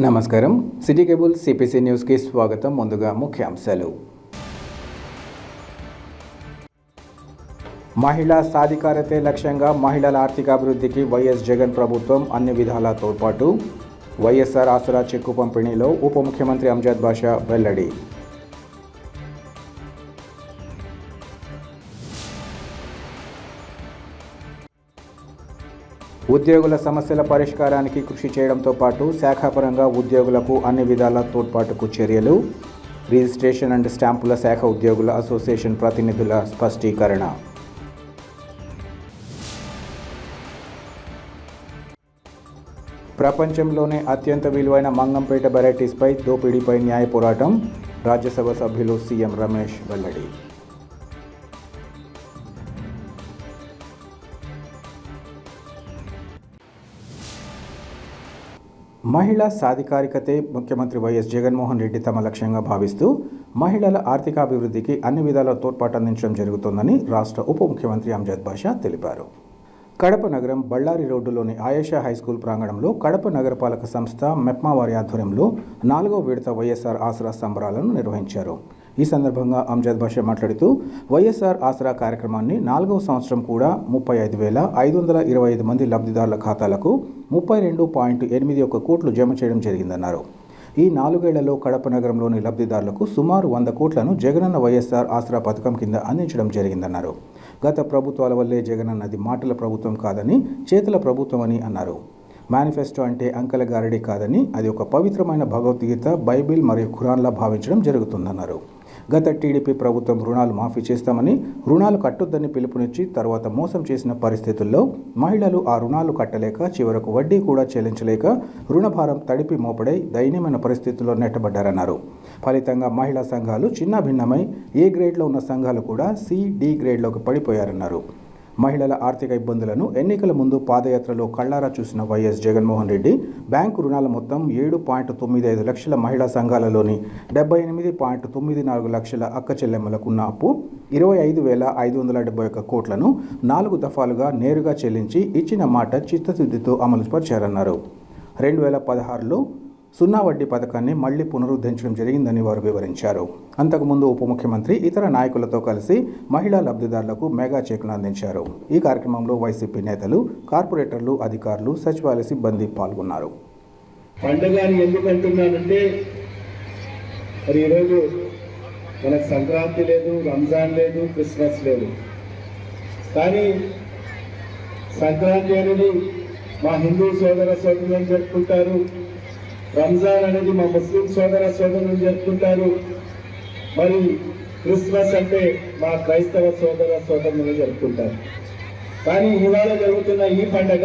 నమస్కారం. City cable CPC న్యూస్కి స్వాగతం. ముందుగా ముఖ్యాంశాలు. మహిళా సాధికారతే లక్ష్యంగా మహిళల ఆర్థికాభివృద్ధికి వైఎస్ జగన్ ప్రభుత్వం అన్ని విధాలా తోడ్పాటు. వైఎస్ఆర్ ఆసరా చెక్కు పంపిణీలో ఉప ముఖ్యమంత్రి అంజద్ బాషా వెల్లడి. ఉద్యోగుల సమస్యల పరిష్కారానికి కృషి చేయడంతో పాటు శాఖాపరంగా ఉద్యోగులకు అన్ని విధాల తోడ్పాటుకు చర్యలు. రిజిస్ట్రేషన్ అండ్ స్టాంపుల శాఖ ఉద్యోగుల అసోసియేషన్ ప్రతినిధుల స్పష్టీకరణ. ప్రపంచంలోనే అత్యంత విలువైన మంగంపేట వెరైటీస్పై దోపిడీపై న్యాయ పోరాటం. రాజ్యసభ సభ్యులు సీఎం రమేష్ వెల్లడి. మహిళా సాధికారికతే ముఖ్యమంత్రి వైఎస్ జగన్మోహన్ రెడ్డి తమ లక్ష్యంగా భావిస్తూ మహిళల ఆర్థికాభివృద్ధికి అన్ని విధాల తోడ్పాటు అందించడం జరుగుతోందని రాష్ట్ర ఉప ముఖ్యమంత్రి అంజద్ బాషా తెలిపారు. కడప నగరం బళ్ళారి రోడ్డులోని ఆయేషా హైస్కూల్ ప్రాంగణంలో కడప నగరపాలక సంస్థ మెప్మా వారి ఆధ్వర్యంలో 4వ విడత వైఎస్ఆర్ ఆసరా సంబరాలను నిర్వహించారు. ఈ సందర్భంగా అంజద్ బాషా మాట్లాడుతూ వైఎస్ఆర్ ఆసరా కార్యక్రమాన్ని 4వ సంవత్సరం కూడా 35,525 మంది లబ్ధిదారుల ఖాతాలకు 32.81 కోట్లు జమ చేయడం జరిగిందన్నారు. ఈ 4 ఏళ్లలో కడప నగరంలోని లబ్ధిదారులకు సుమారు 100 కోట్లను జగనన్న వైఎస్ఆర్ ఆసరా పథకం కింద అందించడం జరిగిందన్నారు. గత ప్రభుత్వాల వల్లే జగనన్నది మాటల ప్రభుత్వం కాదని, చేతుల ప్రభుత్వం అని అన్నారు. మేనిఫెస్టో అంటే అంకెల గారడీ కాదని, అది ఒక పవిత్రమైన భగవద్గీత, బైబిల్ మరియు ఖురాన్లా భావించడం జరుగుతుందన్నారు. గత టీడీపీ ప్రభుత్వం రుణాలు మాఫీ చేస్తామని, రుణాలు కట్టొద్దని పిలుపునిచ్చి తర్వాత మోసం చేసిన పరిస్థితుల్లో మహిళలు ఆ రుణాలు కట్టలేక చివరకు వడ్డీ కూడా చెల్లించలేక రుణభారం తడిపి మోపడై దయనీయమైన పరిస్థితుల్లో నెట్టబడ్డారన్నారు. ఫలితంగా మహిళా సంఘాలు చిన్న భిన్నమై ఏ గ్రేడ్లో ఉన్న సంఘాలు కూడా సి-డి గ్రేడ్లోకి పడిపోయారన్నారు. మహిళల ఆర్థిక ఇబ్బందులను ఎన్నికల ముందు పాదయాత్రలో కళ్లారా చూసిన వైఎస్ జగన్మోహన్ రెడ్డి బ్యాంకు రుణాల మొత్తం 7.95 లక్షల మహిళా సంఘాలలోని 78.94 లక్షల అక్క చెల్లెమ్మలకు ఉన్న అప్పు 25,571 కోట్లను 4 దఫాలుగా నేరుగా చెల్లించి ఇచ్చిన మాట చిత్తశుద్ధితో అమలుపరిచారన్నారు. 2016లో 0 వడ్డీ పథకాన్ని మళ్లీ పునరుద్ధరించడం జరిగిందని వారు వివరించారు. అంతకుముందు ఉప ముఖ్యమంత్రి ఇతర నాయకులతో కలిసి మహిళా లబ్ధిదారులకు మెగా చెక్ను అందించారు. ఈ కార్యక్రమంలో వైసీపీ నేతలు, కార్పొరేటర్లు, అధికారులు, సచివాలయ సిబ్బంది పాల్గొన్నారు. పండుగని ఎందుకు అంటున్నానంటే, మరి ఈరోజు మనకు సంక్రాంతి లేదు, రంజాన్ లేదు, క్రిస్మస్ లేదు. కానీ సంక్రాంతి అనేది మా హిందూ సోదర సోదరులను జరుపుకుంటారు, రంజాన్ అనేది మా ముస్లిం సోదర సోదరులను జరుపుకుంటారు, మరి క్రిస్మస్ అంటే మా క్రైస్తవ సోదర సోదరులను జరుపుకుంటారు. కానీ ఇవాళ జరుగుతున్న ఈ పండగ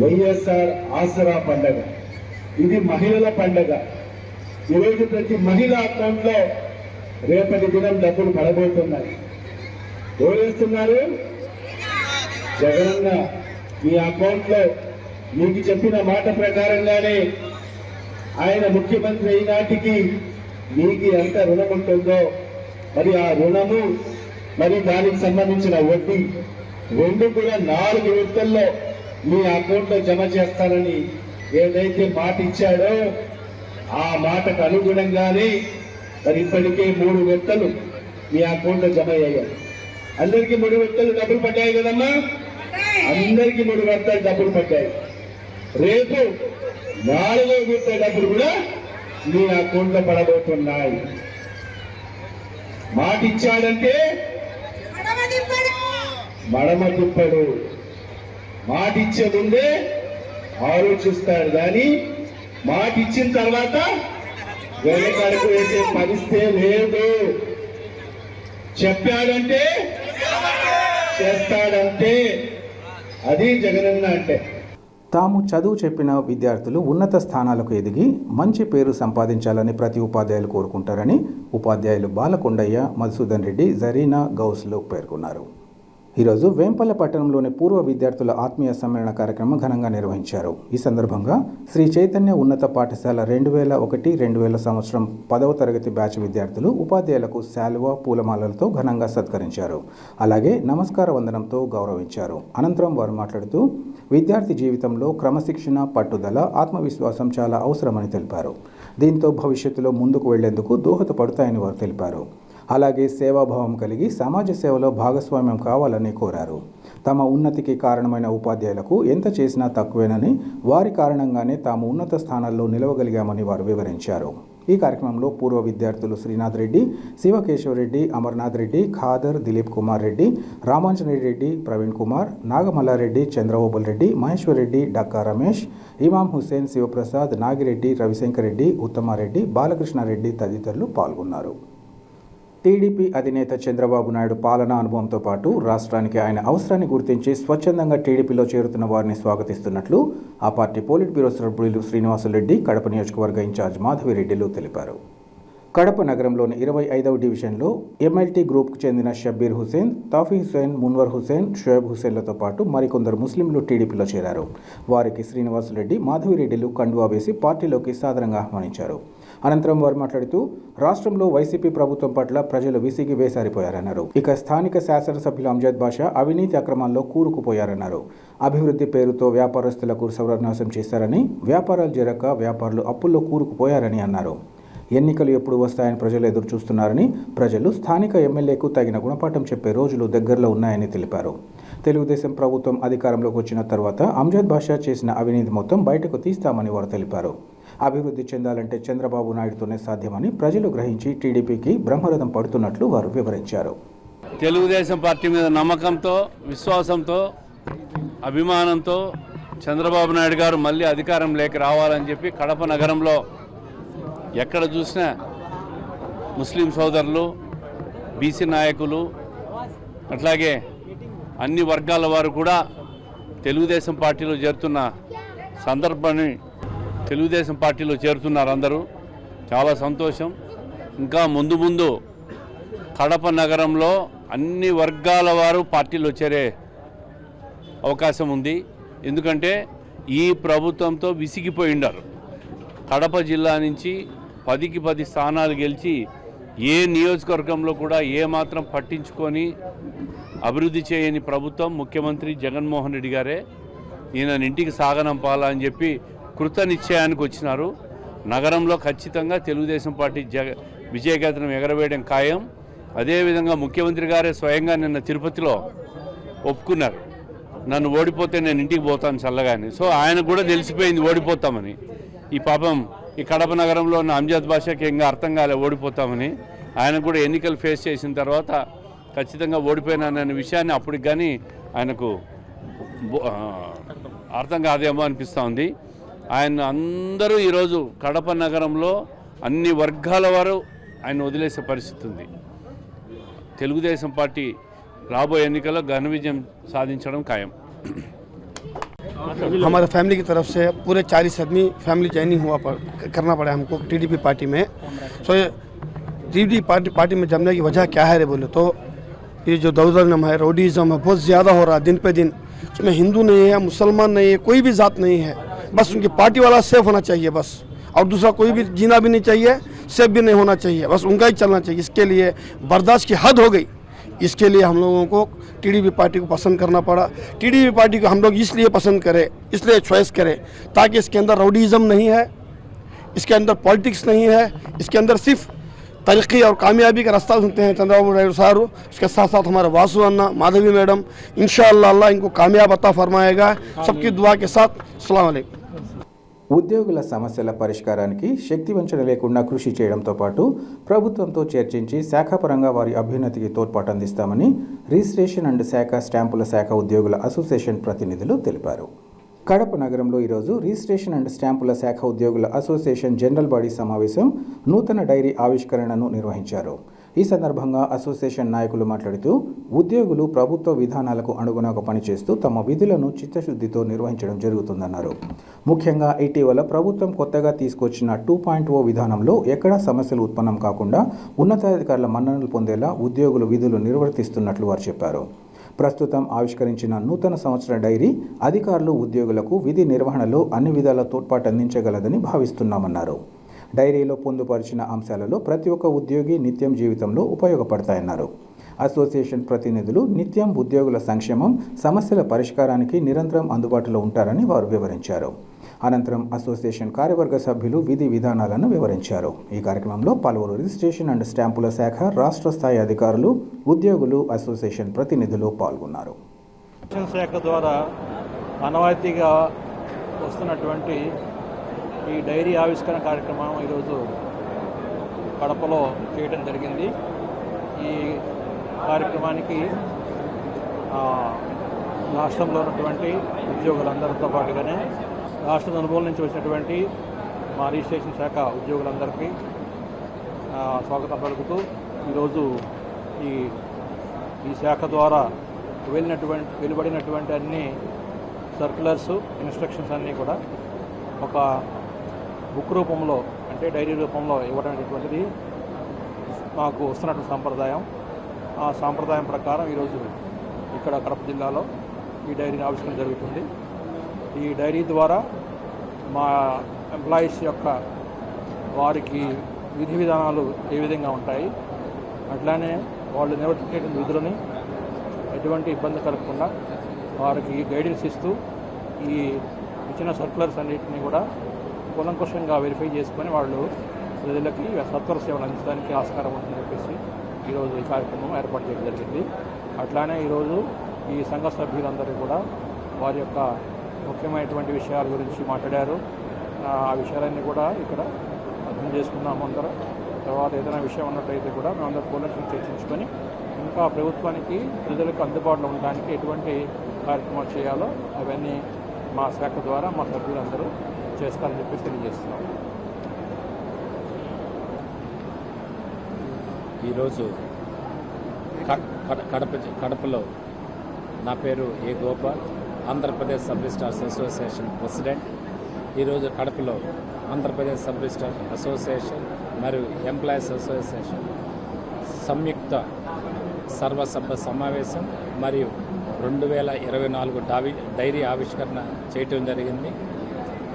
వైఎస్ఆర్ ఆసరా పండగ. ఇది మహిళల పండగ. ఈరోజు ప్రతి మహిళ అకౌంట్లో రేపటి దినం డబ్బులు పడబోతున్నాయి. ఎవరేస్తున్నారు? జగనన్న మీ అకౌంట్లో మీకు చెప్పిన మాట ప్రకారంగానే ఆయన ముఖ్యమంత్రి అయినాటికి మీకు ఎంత రుణం ఉంటుందో మరి ఆ రుణము, మరి దానికి సంబంధించిన వడ్డీ 2 కూడా 4 విడతల్లో మీ అకౌంట్లో జమ చేస్తానని ఏదైతే మాట ఇచ్చాడో ఆ మాటకు అనుగుణంగానే మరి ఇప్పటికే 3 విడతలు మీ అకౌంట్లో జమ అయ్యాయి. అందరికీ 3 విడతలు డబ్బులు పడ్డాయి కదమ్మా? అందరికీ 3 విడతలు డబ్బులు పడ్డాయి. రేపు 4వ విడత డబ్బులు కూడా మీ అకౌంట్లో పడబోతున్నాయి. మాట ఇచ్చాడంటే మడమ తిప్పడు. మాట ఇచ్చే ముందే ఆలోచిస్తాడు, కానీ మాట ఇచ్చిన తర్వాత వెనకడుగు వేసే పరిస్థితే లేదు. చెప్పాడంటే చేస్తాడంటే అది జగనన్న అంటే. తాము చదువు చెప్పిన విద్యార్థులు ఉన్నత స్థానాలకు ఎదిగి మంచి పేరు సంపాదించాలని ప్రతి ఉపాధ్యాయులు కోరుకుంటారని ఉపాధ్యాయులు బాలకొండయ్య, మధుసూదన్ రెడ్డి, జరీనా, గౌస్లు పేర్కొన్నారు. ఈరోజు వేంపల్ల పట్టణంలోని పూర్వ విద్యార్థుల ఆత్మీయ సమ్మేళన కార్యక్రమం ఘనంగా నిర్వహించారు. ఈ సందర్భంగా శ్రీ చైతన్య ఉన్నత పాఠశాల 2001-2000 సంవత్సరం 10వ తరగతి బ్యాచ్ విద్యార్థులు ఉపాధ్యాయులకు శాలువా పూలమాలలతో ఘనంగా సత్కరించారు. అలాగే నమస్కార వందనంతో గౌరవించారు. అనంతరం వారు మాట్లాడుతూ విద్యార్థి జీవితంలో క్రమశిక్షణ, పట్టుదల, ఆత్మవిశ్వాసం చాలా అవసరమని తెలిపారు. దీంతో భవిష్యత్తులో ముందుకు వెళ్లేందుకు దోహదపడతాయని వారు తెలిపారు. అలాగే సేవాభావం కలిగి సమాజ సేవలో భాగస్వామ్యం కావాలని కోరారు. తమ ఉన్నతికి కారణమైన ఉపాధ్యాయులకు ఎంత చేసినా తక్కువేనని, వారి కారణంగానే తాము ఉన్నత స్థానాల్లో నిలవగలిగామని వారు వివరించారు. ఈ కార్యక్రమంలో పూర్వ విద్యార్థులు శ్రీనాథ్ రెడ్డి, శివకేశవరెడ్డి, అమర్నాథ్ రెడ్డి, ఖాదర్, దిలీప్ కుమార్ రెడ్డి, రామాంజనేయ రెడ్డి, ప్రవీణ్ కుమార్, నాగమల్లారెడ్డి, చంద్రబాబుల్ రెడ్డి, మహేశ్వర్ రెడ్డి, డక్కా రమేష్, ఇమాం హుసేన్, శివప్రసాద్, నాగిరెడ్డి, రవిశంకర్ రెడ్డి, ఉత్తమారెడ్డి, బాలకృష్ణారెడ్డి తదితరులు పాల్గొన్నారు. టీడీపీ అధినేత చంద్రబాబు నాయుడు పాలనా అనుభవంతో పాటు రాష్ట్రానికి ఆయన అవసరాన్ని గుర్తించి స్వచ్ఛందంగా టీడీపీలో చేరుతున్న వారిని స్వాగతిస్తున్నట్లు ఆ పార్టీ పోలిట్ బ్యూరో సభ్యులు శ్రీనివాసులరెడ్డి, కడప నియోజకవర్గ ఇన్ఛార్జ్ మాధవిరెడ్డిలు తెలిపారు. కడప నగరంలోని 25వ డివిజన్లో ఎంఎల్టీ గ్రూప్కు చెందిన షబ్బీర్ హుసేన్, తాఫీ హుసేన్, మున్వర్ హుసేన్, షోయబ్ హుసేన్లతో పాటు మరికొందరు ముస్లింలు టీడీపీలో చేరారు. వారికి శ్రీనివాసులరెడ్డి, మాధవిరెడ్డిలు కండువా వేసి పార్టీలోకి సాదరంగా ఆహ్వానించారు. అనంతరం వారు మాట్లాడుతూ రాష్ట్రంలో వైసీపీ ప్రభుత్వం పట్ల ప్రజలు విసిగి వేసారిపోయారన్నారు. ఇక స్థానిక శాసనసభ్యులు అంజద్ బాషా అవినీతి అక్రమాల్లో కూరుకుపోయారన్నారు. అభివృద్ధి పేరుతో వ్యాపారస్తులకు సర్వనాశం చేశారని, వ్యాపారాలు జరగక వ్యాపారులు అప్పుల్లో కూరుకుపోయారని అన్నారు. ఎన్నికలు ఎప్పుడు వస్తాయని ప్రజలు ఎదురు చూస్తున్నారని, ప్రజలు స్థానిక ఎమ్మెల్యేకు తగిన గుణపాఠం చెప్పే రోజులు దగ్గరలో ఉన్నాయని తెలిపారు. తెలుగుదేశం ప్రభుత్వం అధికారంలోకి వచ్చిన తర్వాత అంజద్ బాషా చేసిన అవినీతి మొత్తం బయటకు తీస్తామని వారు తెలిపారు. అభివృద్ధి చెందాలంటే చంద్రబాబు నాయుడుతోనే సాధ్యమని ప్రజలు గ్రహించి టీడీపీకి బ్రహ్మరథం పడుతున్నట్లు వారు వివరించారు. తెలుగుదేశం పార్టీ మీద నమ్మకంతో, విశ్వాసంతో, అభిమానంతో చంద్రబాబు నాయుడు గారు మళ్ళీ అధికారంలోకి రావాలని చెప్పి కడప నగరంలో ఎక్కడ చూసినా ముస్లిం సోదరులు, బీసీ నాయకులు, అట్లాగే అన్ని వర్గాల వారు కూడా తెలుగుదేశం పార్టీలో చేరుతున్న సందర్భాన్ని తెలుగుదేశం పార్టీలో చేరుతున్నారు. అందరూ చాలా సంతోషం. ఇంకా ముందు ముందు కడప నగరంలో అన్ని వర్గాల వారు పార్టీలో చేరే అవకాశం ఉంది. ఎందుకంటే ఈ ప్రభుత్వంతో విసిగిపోయి ఉండారు. కడప జిల్లా నుంచి 10కి 10 స్థానాలు గెలిచి ఏ నియోజకవర్గంలో కూడా ఏమాత్రం పట్టించుకొని అభివృద్ధి చేయని ప్రభుత్వం ముఖ్యమంత్రి జగన్మోహన్ రెడ్డి గారే. ఈయన ఇంటికి సాగనంపాలా అని చెప్పి కృత నిశ్చయానికి వచ్చినారు. నగరంలో ఖచ్చితంగా తెలుగుదేశం పార్టీ విజయకేతనం ఎగరవేయడం ఖాయం. అదేవిధంగా ముఖ్యమంత్రి గారే స్వయంగా నిన్న తిరుపతిలో ఒప్పుకున్నారు, నన్ను ఓడిపోతే నేను ఇంటికి పోతాను చల్లగాని. సో ఆయన కూడా తెలిసిపోయింది ఓడిపోతామని. ఈ పాపం ఈ కడప నగరంలో ఉన్న అంజద్ బాషాకి ఇంకా అర్థం కాలే ఓడిపోతామని. ఆయన కూడా ఎన్నికలు ఫేస్ చేసిన తర్వాత ఖచ్చితంగా ఓడిపోయినాననే విషయాన్ని అప్పటికి కానీ ఆయనకు అర్థం కాదేమో అనిపిస్తూ ఉంది. ఆయన అందరూ ఈరోజు కడప నగరంలో అన్ని వర్గాల వారు ఆయన వదిలేసే పరిస్థితి ఉంది. తెలుగుదేశం పార్టీ రాబోయే ఎన్నికల్లో ఘన విజయం సాధించడం ఖాయం. हमारे फैमिली की तरफ से पूरे 40 आदमी फैमिली ज्वाइनिंग करना पड़ा हमको टीडीपी पार्टी में। सो टीडीपी पार्टी में जमने की वजह क्या है रे बोले तो ये जो दौर्जन्य है, रोडीज़म है, बहुत ज़्यादा हो रहा है दिन पे दिन। उसमें हिंदू नहीं है, मुसलमान नहीं है, कोई भी ज़ात नहीं है। बस उनकी पार्टी वाला सेफ होना चाहिए बस, और दूसरा कोई भी जीना भी नहीं चाहिए, सेफ भी नहीं होना चाहिए, बस उनका ही चलना चाहिए। इसके लिए बर्दाश्त की हद हो गई। इसके लिए हम लोगों को टीडीपी पार्टी को पसंद करना पड़ा। टीडीपी पार्टी को हम लोग इसलिए पसंद करें, इसलिए चॉइस करें ताकि इसके अंदर राउडीज़म नहीं है, इसके अंदर पॉलिटिक्स नहीं है, इसके अंदर सिर्फ तरक्की और कामयाबी का रास्ता सुनते हैं चंद्रबाबू नायडू साहब। उसके साथ साथ हमारे वासु अन्ना, माधवी मैडम, इंशाअल्लाह अल्लाह इनको कामयाब अता फरमाएगा। सबकी दुआ के साथ अस्सलाम वालेकुम। ఉద్యోగుల సమస్యల పరిష్కారానికి శక్తివంచన లేకుండా కృషి చేయడంతో పాటు ప్రభుత్వంతో చర్చించి శాఖాపరంగా వారి అభ్యున్నతికి తోడ్పాటు అందిస్తామని రిజిస్ట్రేషన్ అండ్ శాఖ స్టాంపుల శాఖ ఉద్యోగుల అసోసియేషన్ ప్రతినిధులు తెలిపారు. కడప నగరంలో ఈరోజు రిజిస్ట్రేషన్ అండ్ స్టాంపుల శాఖ ఉద్యోగుల అసోసియేషన్ జనరల్ బాడీ సమావేశం నూతన డైరీ ఆవిష్కరణను నిర్వహించారు. ఈ సందర్భంగా అసోసియేషన్ నాయకులు మాట్లాడుతూ ఉద్యోగులు ప్రభుత్వ విధానాలకు అనుగుణంగా పనిచేస్తూ తమ విధులను చిత్తశుద్ధితో నిర్వహించడం జరుగుతుందన్నారు. ముఖ్యంగా ఇటీవల ప్రభుత్వం కొత్తగా తీసుకొచ్చిన 2.0 విధానంలో ఎక్కడా సమస్యలు ఉత్పన్నం కాకుండా ఉన్నతాధికారుల మన్ననలు పొందేలా ఉద్యోగులు విధులు నిర్వర్తిస్తున్నట్లు వారు చెప్పారు. ప్రస్తుతం ఆవిష్కరించిన నూతన సంవత్సర డైరీ అధికారులు, ఉద్యోగులకు విధి నిర్వహణలో అన్ని విధాల తోడ్పాటు అందించగలదని భావిస్తున్నామన్నారు. డైరీలో పొందుపరిచిన అంశాలలో ప్రతి ఒక్క ఉద్యోగి నిత్యం జీవితంలో ఉపయోగపడతాయన్నారు. అసోసియేషన్ ప్రతినిధులు నిత్యం ఉద్యోగుల సంక్షేమం, సమస్యల పరిష్కారానికి నిరంతరం అందుబాటులో ఉంటారని వారు వివరించారు. అనంతరం అసోసియేషన్ కార్యవర్గ సభ్యులు విధి విధానాలను వివరించారు. ఈ కార్యక్రమంలో పలువురు రిజిస్ట్రేషన్ అండ్ స్టాంపుల శాఖ రాష్ట్ర స్థాయి అధికారులు, ఉద్యోగులు, అసోసియేషన్ ప్రతినిధులు పాల్గొన్నారు. శాఖ ద్వారా అనవాయితీగా వస్తున్నటువంటి ఈ డైరీ ఆవిష్కరణ కార్యక్రమం ఈరోజు కడపలో చేయడం జరిగింది. ఈ కార్యక్రమానికి రాష్ట్రంలో ఉన్నటువంటి ఉద్యోగులందరితో పాటుగానే రాష్ట్ర నలుమూల నుంచి వచ్చినటువంటి మా రిజిస్ట్రేషన్ శాఖ ఉద్యోగులందరికీ స్వాగతం పలుకుతూ ఈరోజు ఈ శాఖ ద్వారా వెలువడినటువంటి అన్ని సర్క్యులర్స్, ఇన్స్ట్రక్షన్స్ అన్నీ కూడా ఒక బుక్ రూపంలో, అంటే డైరీ రూపంలో ఇవ్వడం అనేటువంటిది మాకు వస్తున్నటువంటి సాంప్రదాయం. ఆ సాంప్రదాయం ప్రకారం ఈరోజు ఇక్కడ కడప జిల్లాలో ఈ డైరీని ఆవిష్కరణ జరుగుతుంది. ఈ డైరీ ద్వారా మా ఎంప్లాయీస్ యొక్క వారికి విధి విధానాలు ఏ విధంగా ఉంటాయి, అట్లానే వాళ్ళు నిర్వర్తించే విధులని ఎటువంటి ఇబ్బంది కలగకుండా వారికి గైడెన్స్ ఇస్తూ ఈ ఇచ్చిన సర్క్యులర్స్ అన్నింటినీ కూడా కూలంకషంగా వెరిఫై చేసుకొని వాళ్ళు ప్రజలకి సత్వర సేవలు అందించడానికి ఆస్కారం ఉంటుందని చెప్పేసి ఈరోజు ఈ కార్యక్రమం ఏర్పాటు చేయడం జరిగింది. అట్లానే ఈరోజు ఈ సంఘ సభ్యులందరూ కూడా వారి యొక్క ముఖ్యమైనటువంటి విషయాల గురించి మాట్లాడారు. ఆ విషయాలన్నీ కూడా ఇక్కడ అర్థం చేసుకున్నాము అందరం. తర్వాత ఏదైనా విషయం ఉన్నట్టయితే కూడా మేమందరూ కూలంకషంగా చర్చించుకొని ఇంకా ప్రభుత్వానికి, ప్రజలకు అందుబాటులో ఉండడానికి ఎటువంటి కార్యక్రమాలు చేయాలో అవన్నీ మా శాఖ ద్వారా మా సభ్యులందరూ చేస్తారని చెప్పేసి తెలియజేస్తున్నాం. ఈరోజు కడపలో నా పేరు ఏ Gopal, Andhra Pradesh sub registrars association president. ఈరోజు కడపలో ఆంధ్రప్రదేశ్ సబ్ రిజిస్ట్రార్ అసోసియేషన్ మరియు ఎంప్లాయీస్ అసోసియేషన్ సంయుక్త సర్వసభ్య సమావేశం మరియు 2024 డైరీ ఆవిష్కరణ చేయటం జరిగింది.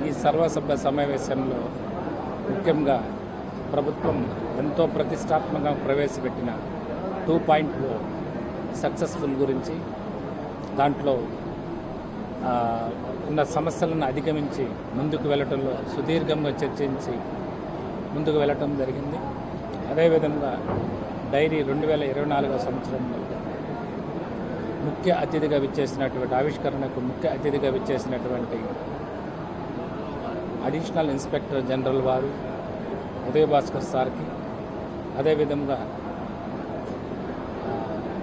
ఈ సర్వసభ్య సమావేశంలో ముఖ్యంగా ప్రభుత్వం ఎంతో ప్రతిష్టాత్మకంగా ప్రవేశపెట్టిన 2.0 సక్సెస్ఫుల్ గురించి, దాంట్లో ఉన్న సమస్యలను అధిగమించి ముందుకు వెళ్ళటంలో సుదీర్ఘంగా చర్చించి ముందుకు వెళ్ళటం జరిగింది. అదేవిధంగా డైరీ 2024 సంవత్సరంలో ముఖ్య అతిథిగా విచ్చేసినటువంటి ఆవిష్కరణకు ముఖ్య అతిథిగా విచ్చేసినటువంటి అడిషనల్ ఇన్స్పెక్టర్ జనరల్ వారు ఉదయ భాస్కర్ సార్కి, అదేవిధంగా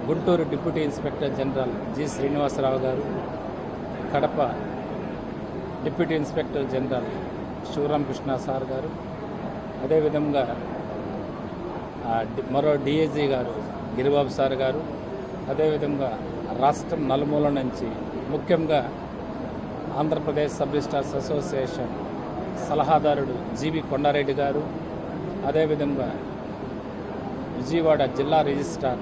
Guntur deputy inspector general G Srinivasarao గారు, Kadapa deputy inspector general Sivaramakrishna sir గారు, అదేవిధంగా మరో డిఐజీ గారు గిరిబాబు సార్ గారు, అదేవిధంగా రాష్ట్రం నలుమూల నుంచి ముఖ్యంగా ఆంధ్రప్రదేశ్ సబ్ రిజిస్ట్రార్స్ అసోసియేషన్ సలహాదారుడు జీవి కొండారెడ్డి గారు, అదేవిధంగా విజయవాడ జిల్లా రిజిస్ట్రార్,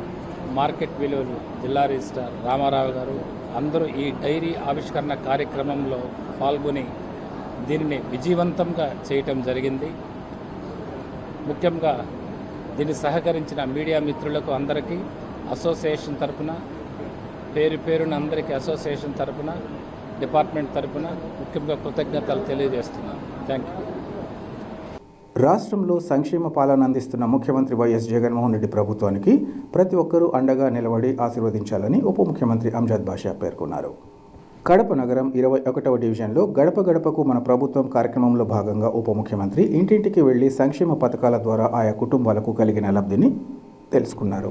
మార్కెట్ విలువలు జిల్లా రిజిస్ట్రార్ రామారావు గారు అందరూ ఈ డైరీ ఆవిష్కరణ కార్యక్రమంలో పాల్గొని దీనిని విజయవంతంగా చేయటం జరిగింది. ముఖ్యంగా దీన్ని సహకరించిన మీడియా మిత్రులకు అందరికీ అసోసియేషన్ తరపున పేరున అందరికీ అసోసియేషన్ తరపున, డిపార్ట్మెంట్ తరపున ముఖ్యంగా కృతజ్ఞతలు తెలియజేస్తున్నాను. Thank you. రాష్ట్రంలో సంక్షేమ పాలన అందిస్తున్న ముఖ్యమంత్రి వైఎస్ జగన్మోహన్ రెడ్డి ప్రభుత్వానికి ప్రతి ఒక్కరూ అండగా నిలబడి ఆశీర్వదించాలని ఉప ముఖ్యమంత్రి అంజద్ బాషా పేర్కొన్నారు. కడప నగరం 21వ డివిజన్లో గడప గడపకు మన ప్రభుత్వం కార్యక్రమంలో భాగంగా ఉప ముఖ్యమంత్రి ఇంటింటికి వెళ్లి సంక్షేమ పథకాల ద్వారా ఆయా కుటుంబాలకు కలిగిన లబ్ధిని తెలుసుకున్నారు.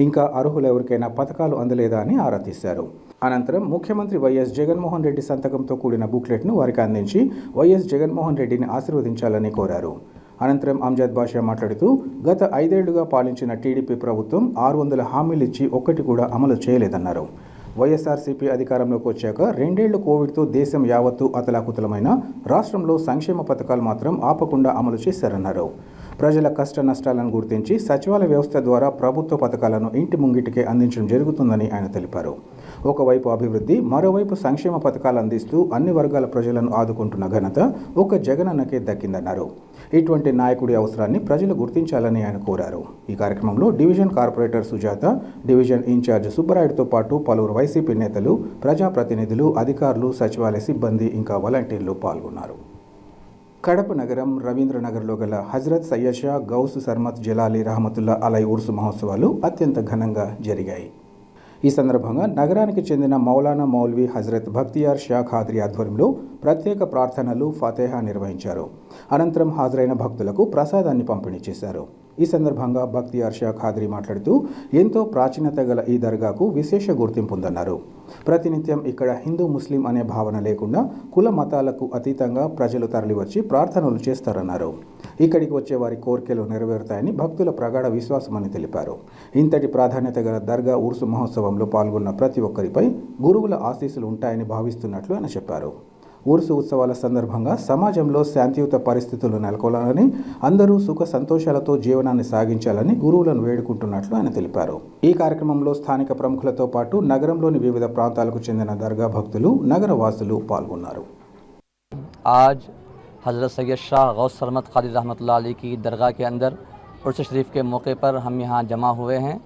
ఇంకా అర్హులు ఎవరికైనా పథకాలు అందలేదా అని ఆరా తీశారు. అనంతరం ముఖ్యమంత్రి వైఎస్ జగన్మోహన్ రెడ్డి సంతకంతో కూడిన బుక్లెట్ను వారికి అందించి వైఎస్ జగన్మోహన్ రెడ్డిని ఆశీర్వదించాలని కోరారు. అనంతరం అంజద్ బాషా మాట్లాడుతూ గత 5 ఏళ్లుగా పాలించిన టీడీపీ ప్రభుత్వం 600 హామీలు ఇచ్చి ఒక్కటి కూడా అమలు చేయలేదన్నారు. వైఎస్ఆర్సీపీ అధికారంలోకి వచ్చాక 2 ఏళ్లు కోవిడ్తో దేశం యావత్తు అతలాకుతలమైన రాష్ట్రంలో సంక్షేమ పథకాలు మాత్రం ఆపకుండా అమలు చేశారన్నారు. ప్రజల కష్ట నష్టాలను గుర్తించి సచివాలయ వ్యవస్థ ద్వారా ప్రభుత్వ పథకాలను ఇంటి ముంగిటికే అందించడం జరుగుతుందని ఆయన తెలిపారు. ఒకవైపు అభివృద్ధి, మరోవైపు సంక్షేమ పథకాలు అందిస్తూ అన్ని వర్గాల ప్రజలను ఆదుకుంటున్న ఘనత ఒక జగనన్నకే దక్కిందన్నారు. ఇటువంటి నాయకుడి అవసరాన్ని ప్రజలు గుర్తించాలని ఆయన కోరారు. ఈ కార్యక్రమంలో division corporator Sujatha, division incharge సుబ్బరాయుడుతో పాటు పలువురు వైసీపీ నేతలు, ప్రజాప్రతినిధులు, అధికారులు, సచివాలయ సిబ్బంది ఇంకా వాలంటీర్లు పాల్గొన్నారు. కడప నగరం రవీంద్రనగర్లో గల హజరత్ సయ్యద్ షా గౌస్ సర్మత్ జలాలి రహమతుల్లా అలై ఉర్సు మహోత్సవాలు అత్యంత ఘనంగా జరిగాయి. ఈ సందర్భంగా నగరానికి చెందిన మౌలానా మౌల్వీ హజరత్ బఖ్తియార్ షా ఖాద్రీ ఆధ్వర్యంలో ప్రత్యేక ప్రార్థనలు, ఫాతిహా నిర్వహించారు. అనంతరం హాజరైన భక్తులకు ప్రసాదాన్ని పంపిణీ చేశారు. ఈ సందర్భంగా బఖ్తియార్ షా ఖాద్రీ మాట్లాడుతూ ఎంతో ప్రాచీనత గల ఈ దర్గాకు విశేష గుర్తింపు ఉందన్నారు. ప్రతినిత్యం ఇక్కడ హిందూ, ముస్లిం అనే భావన లేకుండా కుల మతాలకు అతీతంగా ప్రజలు తరలివచ్చి ప్రార్థనలు చేస్తారన్నారు. ఇక్కడికి వచ్చే వారి కోరికలు నెరవేరుతాయని భక్తుల ప్రగాఢ విశ్వాసమని తెలిపారు. ఇంతటి ప్రాధాన్యత గల దర్గా ఉర్సు మహోత్సవంలో పాల్గొన్న ప్రతి ఒక్కరిపై గురువుల ఆశీస్సులు ఉంటాయని భావిస్తున్నట్లు ఆయన చెప్పారు. ఉర్సు ఉత్సవాల సందర్భంగా సమాజంలో శాంతియుత పరిస్థితులు నెలకొల్పాలని, అందరూ సుఖ సంతోషాలతో జీవనాన్ని సాగించాలని గురువులను వేడుకుంటున్నట్లు ఆయన తెలిపారు. ఈ కార్యక్రమంలో స్థానిక ప్రముఖులతో పాటు నగరంలోని వివిధ ప్రాంతాలకు చెందిన దర్గా భక్తులు, నగర వాసులు పాల్గొన్నారు. आज हज़रत सैयद शाह गौस सरमत खादी रहमतुल्लाह अलैह की दरगाह के अंदर उर्स शरीफ के मौके पर हम यहाँ जमा हुए हैं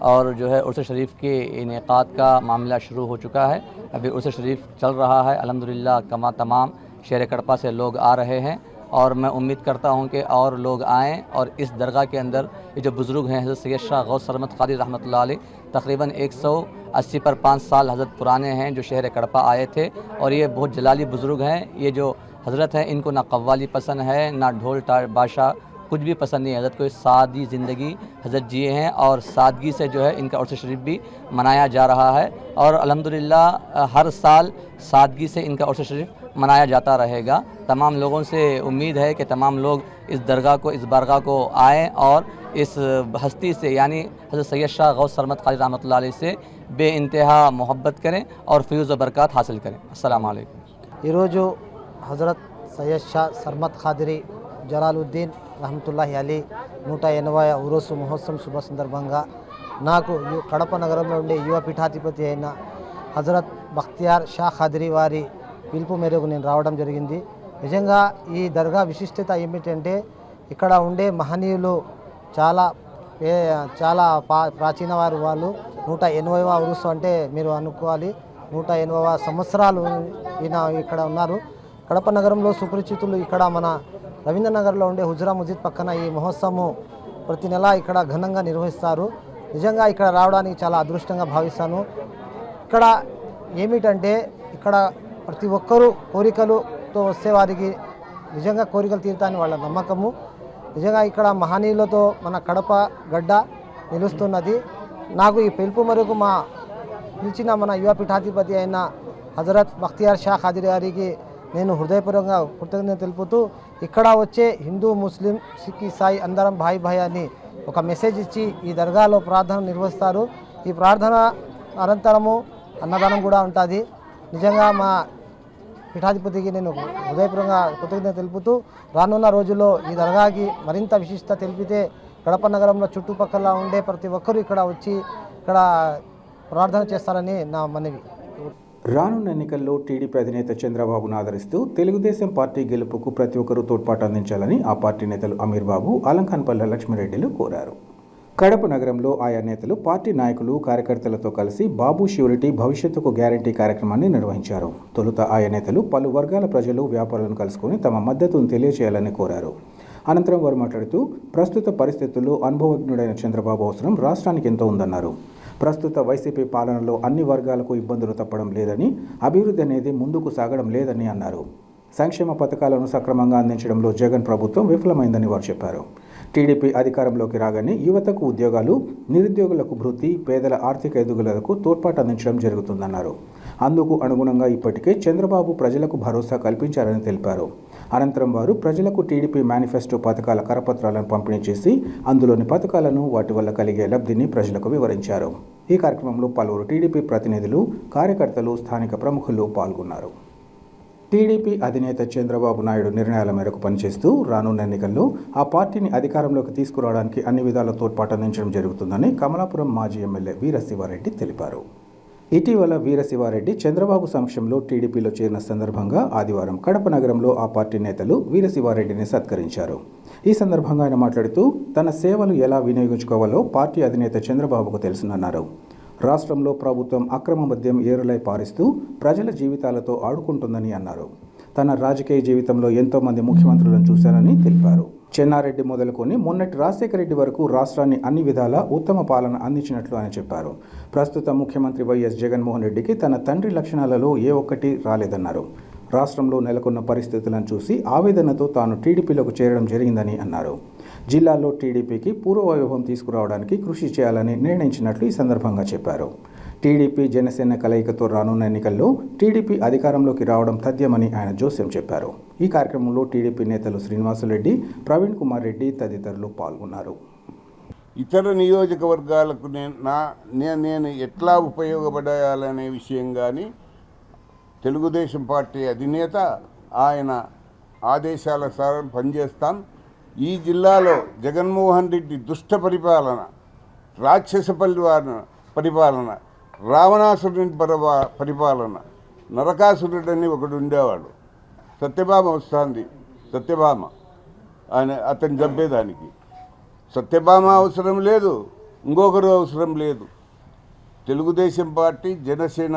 और जो है उर्स शरीफ के इनेकाद का मामला शुरू हो चुका है। अभी उर्स शरीफ चल रहा है। अल्हम्दुलिल्लाह तमाम शहर कड़पा से लोग आ रहे हैं और मैं उम्मीद करता हूँ कि और लोग आएँ और इस दरगाह के अंदर ये जो बुज़ुर्ग हैं हज़रत सैयद शाह गौस सरमत खादी रहमतुल्लाह अलैह तकरीबन 180 पर 5 साल हज़रत पुराने हैं जो शहर कड़पा आए थे और ये बहुत जलाली बुज़ुर्ग हैं। ये जो हज़रत हैं इनको ना कव्वाली पसंद है, ना ढोल बादशाह, कुछ भी पसंद नहीं है। हज़रत को सादी ज़िंदगी हज़रत जिए हैं और सादगी से जो है इनका उर्स शरीफ भी मनाया जा रहा है और अल्हम्दुलिल्लाह हर साल सादगी से इनका उर्स शरीफ मनाया जाता रहेगा। तमाम लोगों से उम्मीद है कि तमाम लोग इस दरगाह को, इस बारगाह को आएँ और इस हस्ती से यानी हज़रत सैयद शाह गौस सरमत खादी रहमतुल्लाह अलैह से बेइंतहा मोहब्बत करें और फ़यूज़ व बरक़ात हासिल करें। अस्सलामु अलैकुम। ఈరోజు హజరత్ సయ్యద్ షా సర్మత్ ఖాద్రీ జలాలుద్దీన్ రహమతుల్లాహి అలీ 180వ ఉరూసు మహోత్సవం శుభ సందర్భంగా నాకు కడప నగరంలో ఉండే యువ పీఠాధిపతి అయిన హజరత్ బఖ్తియార్ షా ఖాద్రీ వారి పిలుపు మేరకు నేను రావడం జరిగింది. నిజంగా ఈ దర్గా విశిష్టత ఏమిటంటే ఇక్కడ ఉండే మహనీయులు చాలా ప్రాచీన వారు. వాళ్ళు 180వ ఉరుసు అంటే మీరు అనుకోవాలి 180వ సంవత్సరాలు ఈయన ఇక్కడ ఉన్నారు. కడప నగరంలో సుపరిచితులు. ఇక్కడ మన రవీంద్రనగర్లో ఉండే హుజరా మస్జిద్ పక్కన ఈ మహోత్సవం ప్రతి నెల ఇక్కడ ఘనంగా నిర్వహిస్తారు. నిజంగా ఇక్కడ రావడానికి చాలా అదృష్టంగా భావిస్తాను. ఇక్కడ ఏమిటంటే ఇక్కడ ప్రతి ఒక్కరూ కోరికలతో వస్తే వారికి నిజంగా కోరికలు తీరుతాయని వాళ్ళ నమ్మకము. నిజంగా ఇక్కడ మహనీయులతో మన కడప గడ్డ నిలుస్తున్నది. నాకు ఈ పిలుపు మేరకు పిలిచిన మన యువ పీఠాధిపతి అయిన హజరత్ బఖ్తియార్ షా ఖాద్రీ గారికి నేను హృదయపూర్వకంగా కృతజ్ఞత తెలుపుతూ ఇక్కడ వచ్చే హిందూ, ముస్లిం, సిక్, ఇసాయి అందరం భాయ్ అని ఒక మెసేజ్ ఇచ్చి ఈ దర్గాలో ప్రార్థన నిర్వహిస్తారు. ఈ ప్రార్థన అనంతరము అన్నదానం కూడా ఉంటుంది. నిజంగా మా పీఠాధిపతికి నేను హృదయపూర్వకంగా కృతజ్ఞత తెలుపుతూ రానున్న రోజుల్లో ఈ దర్గాకి మరింత విశిష్టత తెలిపితే కడప నగరంలో చుట్టుపక్కల ఉండే ప్రతి ఒక్కరూ ఇక్కడ వచ్చి ఇక్కడ ప్రార్థన చేస్తారని నా మనవి. రానున్న ఎన్నికల్లో టీడీపీ అధినేత చంద్రబాబును ఆదరిస్తూ తెలుగుదేశం పార్టీ గెలుపుకు ప్రతి ఒక్కరూ తోడ్పాటు అందించాలని ఆ పార్టీ నేతలు అమీర్ బాబు, అలంకాన్పల్లె లక్ష్మిరెడ్డిలు కోరారు. కడప నగరంలో ఆయా నేతలు, పార్టీ నాయకులు, కార్యకర్తలతో కలిసి బాబు ష్యూరిటీ భవిష్యత్తుకు గ్యారంటీ కార్యక్రమాన్ని నిర్వహించారు. తొలుత ఆయా నేతలు పలు వర్గాల ప్రజలు, వ్యాపారులను కలుసుకుని తమ మద్దతును తెలియజేయాలని కోరారు. అనంతరం వారు మాట్లాడుతూ ప్రస్తుత పరిస్థితుల్లో అనుభవజ్ఞుడైన చంద్రబాబు అవసరం రాష్ట్రానికి ఎంతో ఉందన్నారు. ప్రస్తుత వైసీపీ పాలనలో అన్ని వర్గాలకు ఇబ్బందులు తప్పడం లేదని, అభివృద్ధి అనేది ముందుకు సాగడం లేదని అన్నారు. సంక్షేమ పథకాలను సక్రమంగా అందించడంలో జగన్ ప్రభుత్వం విఫలమైందని వారు చెప్పారు. టీడీపీ అధికారంలోకి రాగానే యువతకు ఉద్యోగాలు, నిరుద్యోగులకు భృతి, పేదల ఆర్థిక ఎదుగుదలకు తోడ్పాటు అందించడం జరుగుతుందన్నారు. అందుకు అనుగుణంగా ఇప్పటికే చంద్రబాబు ప్రజలకు భరోసా కల్పించారని తెలిపారు. అనంతరం వారు ప్రజలకు టీడీపీ మేనిఫెస్టో పథకాల కరపత్రాలను పంపిణీ చేసి అందులోని పథకాలను వాటి వల్ల కలిగే లబ్ధిని ప్రజలకు వివరించారు. ఈ కార్యక్రమంలో పలువురు టీడీపీ ప్రతినిధులు, కార్యకర్తలు, స్థానిక ప్రముఖులు పాల్గొన్నారు. టీడీపీ అధినేత చంద్రబాబు నాయుడు నిర్ణయాల మేరకు పనిచేస్తూ రానున్న ఎన్నికల్లో ఆ పార్టీని అధికారంలోకి తీసుకురావడానికి అన్ని విధాల తోడ్పాటు అందించడం జరుగుతుందని కమలాపురం మాజీ ఎమ్మెల్యే వీరశివారెడ్డి తెలిపారు. ఇటీవల వీరశివారెడ్డి చంద్రబాబు సమక్షంలో టీడీపీలో చేరిన సందర్భంగా ఆదివారం కడప నగరంలో ఆ పార్టీ నేతలు వీరశివారెడ్డిని సత్కరించారు. ఈ సందర్భంగా ఆయన మాట్లాడుతూ తన సేవలు ఎలా వినియోగించుకోవాలో పార్టీ అధినేత చంద్రబాబుకు తెలుసునన్నారు. రాష్ట్రంలో ప్రభుత్వం అక్రమ మద్యం ఏరులై పారిస్తూ ప్రజల జీవితాలతో ఆడుకుంటుందని అన్నారు. తన రాజకీయ జీవితంలో ఎంతోమంది ముఖ్యమంత్రులను చూశానని తెలిపారు. చెన్నారెడ్డి మొదలుకొని మొన్నటి రాజశేఖర రెడ్డి వరకు రాష్ట్రాన్ని అన్ని విధాలా ఉత్తమ పాలన అందించినట్లు ఆయన చెప్పారు. ప్రస్తుత ముఖ్యమంత్రి వైఎస్ జగన్మోహన్ రెడ్డికి తన తండ్రి లక్షణాలలో ఏ ఒక్కటి రాలేదన్నారు. రాష్ట్రంలో నెలకొన్న పరిస్థితులను చూసి ఆవేదనతో తాను టీడీపీలోకి చేరడం జరిగిందని అన్నారు. జిల్లాలో టీడీపీకి పూర్వవైభవం తీసుకురావడానికి కృషి చేయాలని నిర్ణయించినట్లు ఈ సందర్భంగా చెప్పారు. టీడీపీ జనసేన కలయికతో రానున్న ఎన్నికల్లో టీడీపీ అధికారంలోకి రావడం తథ్యమని ఆయన జోస్యం చెప్పారు. ఈ కార్యక్రమంలో టీడీపీ నేతలు శ్రీనివాసులరెడ్డి, ప్రవీణ్ కుమార్ రెడ్డి తదితరులు పాల్గొన్నారు. ఇతర నియోజకవర్గాలకు నేను ఎట్లా ఉపయోగపడాలనే విషయం కానీ తెలుగుదేశం పార్టీ అధినేత ఆయన ఆదేశాల సారం పనిచేస్తాం. ఈ జిల్లాలో జగన్మోహన్ రెడ్డి దుష్ట పరిపాలన, రాక్షస పరిపాలన, రావణాసురుని పరిపాలన, నరకాసురుడని ఒకడు ఉండేవాడు. సత్యభామ వస్తుంది. సత్యభామ అతను చంపేదానికి సత్యభామ అవసరం లేదు, ఇంకొకరు అవసరం లేదు. తెలుగుదేశం పార్టీ జనసేన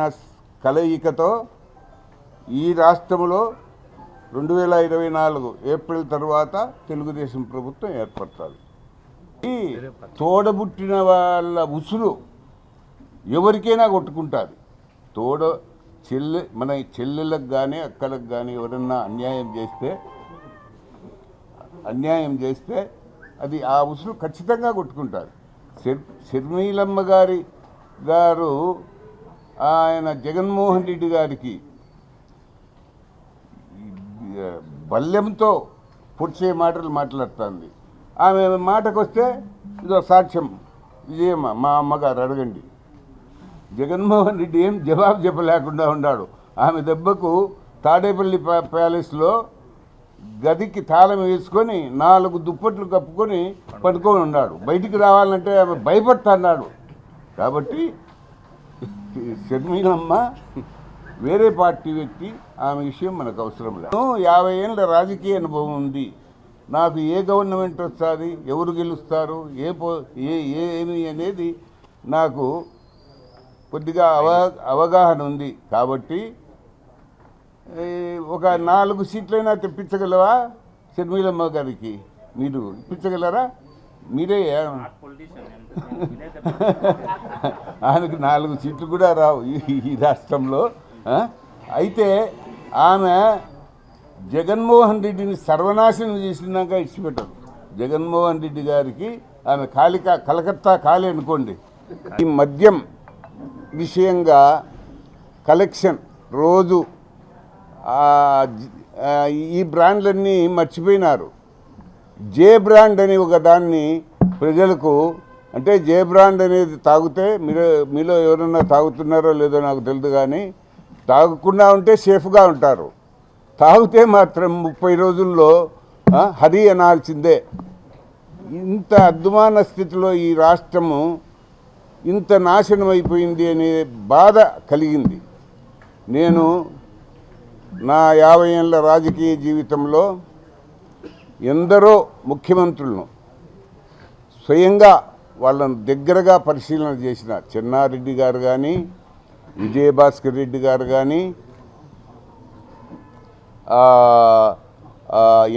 కలయికతో ఈ రాష్ట్రంలో 2024 ఏప్రిల్ తర్వాత తెలుగుదేశం ప్రభుత్వం ఏర్పడుతుంది. ఈ తోడబుట్టిన వాళ్ళ ఉసురు ఎవరికైనా కొట్టుకుంటుంది. మన చెల్లెళ్ళకు కానీ అక్కలకు కానీ ఎవరన్నా అన్యాయం చేస్తే అది ఆ ఉసురు ఖచ్చితంగా కొట్టుకుంటారు. శర్మిలమ్మ గారు ఆయన జగన్మోహన్ రెడ్డి గారికి బల్యంతో పొడిచే మాటలు మాట్లాడుతుంది. ఆమె మాటకు వస్తే ఇదో సాక్ష్యం, విజయమ్మ మా అమ్మగారు అడగండి. జగన్మోహన్ రెడ్డి ఏం జవాబు చెప్పలేకుండా ఉన్నాడు. ఆమె దెబ్బకు తాడేపల్లి ప్యాలెస్లో గదికి తాళం వేసుకొని 4 దుప్పట్లు కప్పుకొని పడుకొని ఉన్నాడు. బయటికి రావాలంటే ఆమె భయపడుతున్నాడు. కాబట్టి షర్మిలమ్మ వేరే పార్టీ వ్యక్తి, ఆమె విషయం మనకు అవసరం లేదు. 50 ఏళ్ళ రాజకీయ అనుభవం ఉంది. నాకు ఏ గవర్నమెంట్ వస్తుంది, ఎవరు గెలుస్తారు, ఏమి అనేది నాకు కొద్దిగా అవగాహన ఉంది. కాబట్టి ఒక 4 సీట్లైనా తెప్పించగలవా షర్మిలమ్మ గారికి? మీరు ఇప్పించగలరా? మీరే ఆయనకు 4 సీట్లు కూడా రావు ఈ రాష్ట్రంలో. అయితే ఆమె జగన్మోహన్ రెడ్డిని సర్వనాశనం చేసినాక ఇచ్చిపెట్టరు. జగన్మోహన్ రెడ్డి గారికి ఆమె కలకత్తా ఖాళీ అనుకోండి. ఈ మద్యం విషయంగా కలెక్షన్ రోజు ఈ బ్రాండ్లన్నీ మర్చిపోయినారు. జే బ్రాండ్ అని ఒక దాన్ని ప్రజలకు, అంటే జే బ్రాండ్ అనేది తాగితే మీలో ఎవరన్నా తాగుతున్నారో లేదో నాకు తెలియదు, కానీ తాగకుండా ఉంటే సేఫ్గా ఉంటారు. తాగితే మాత్రం 30 రోజుల్లో హరి అనాల్సిందే. ఇంత అద్దుమాన స్థితిలో ఈ రాష్ట్రము ఇంత నాశనం అయిపోయింది అనే బాధ కలిగింది. నేను నా 50 ఏళ్ళ రాజకీయ జీవితంలో ఎందరో ముఖ్యమంత్రులను స్వయంగా వాళ్ళను దగ్గరగా పరిశీలన చేసిన చెన్నారెడ్డి గారు కానీ, విజయభాస్కర్ రెడ్డి గారు కానీ,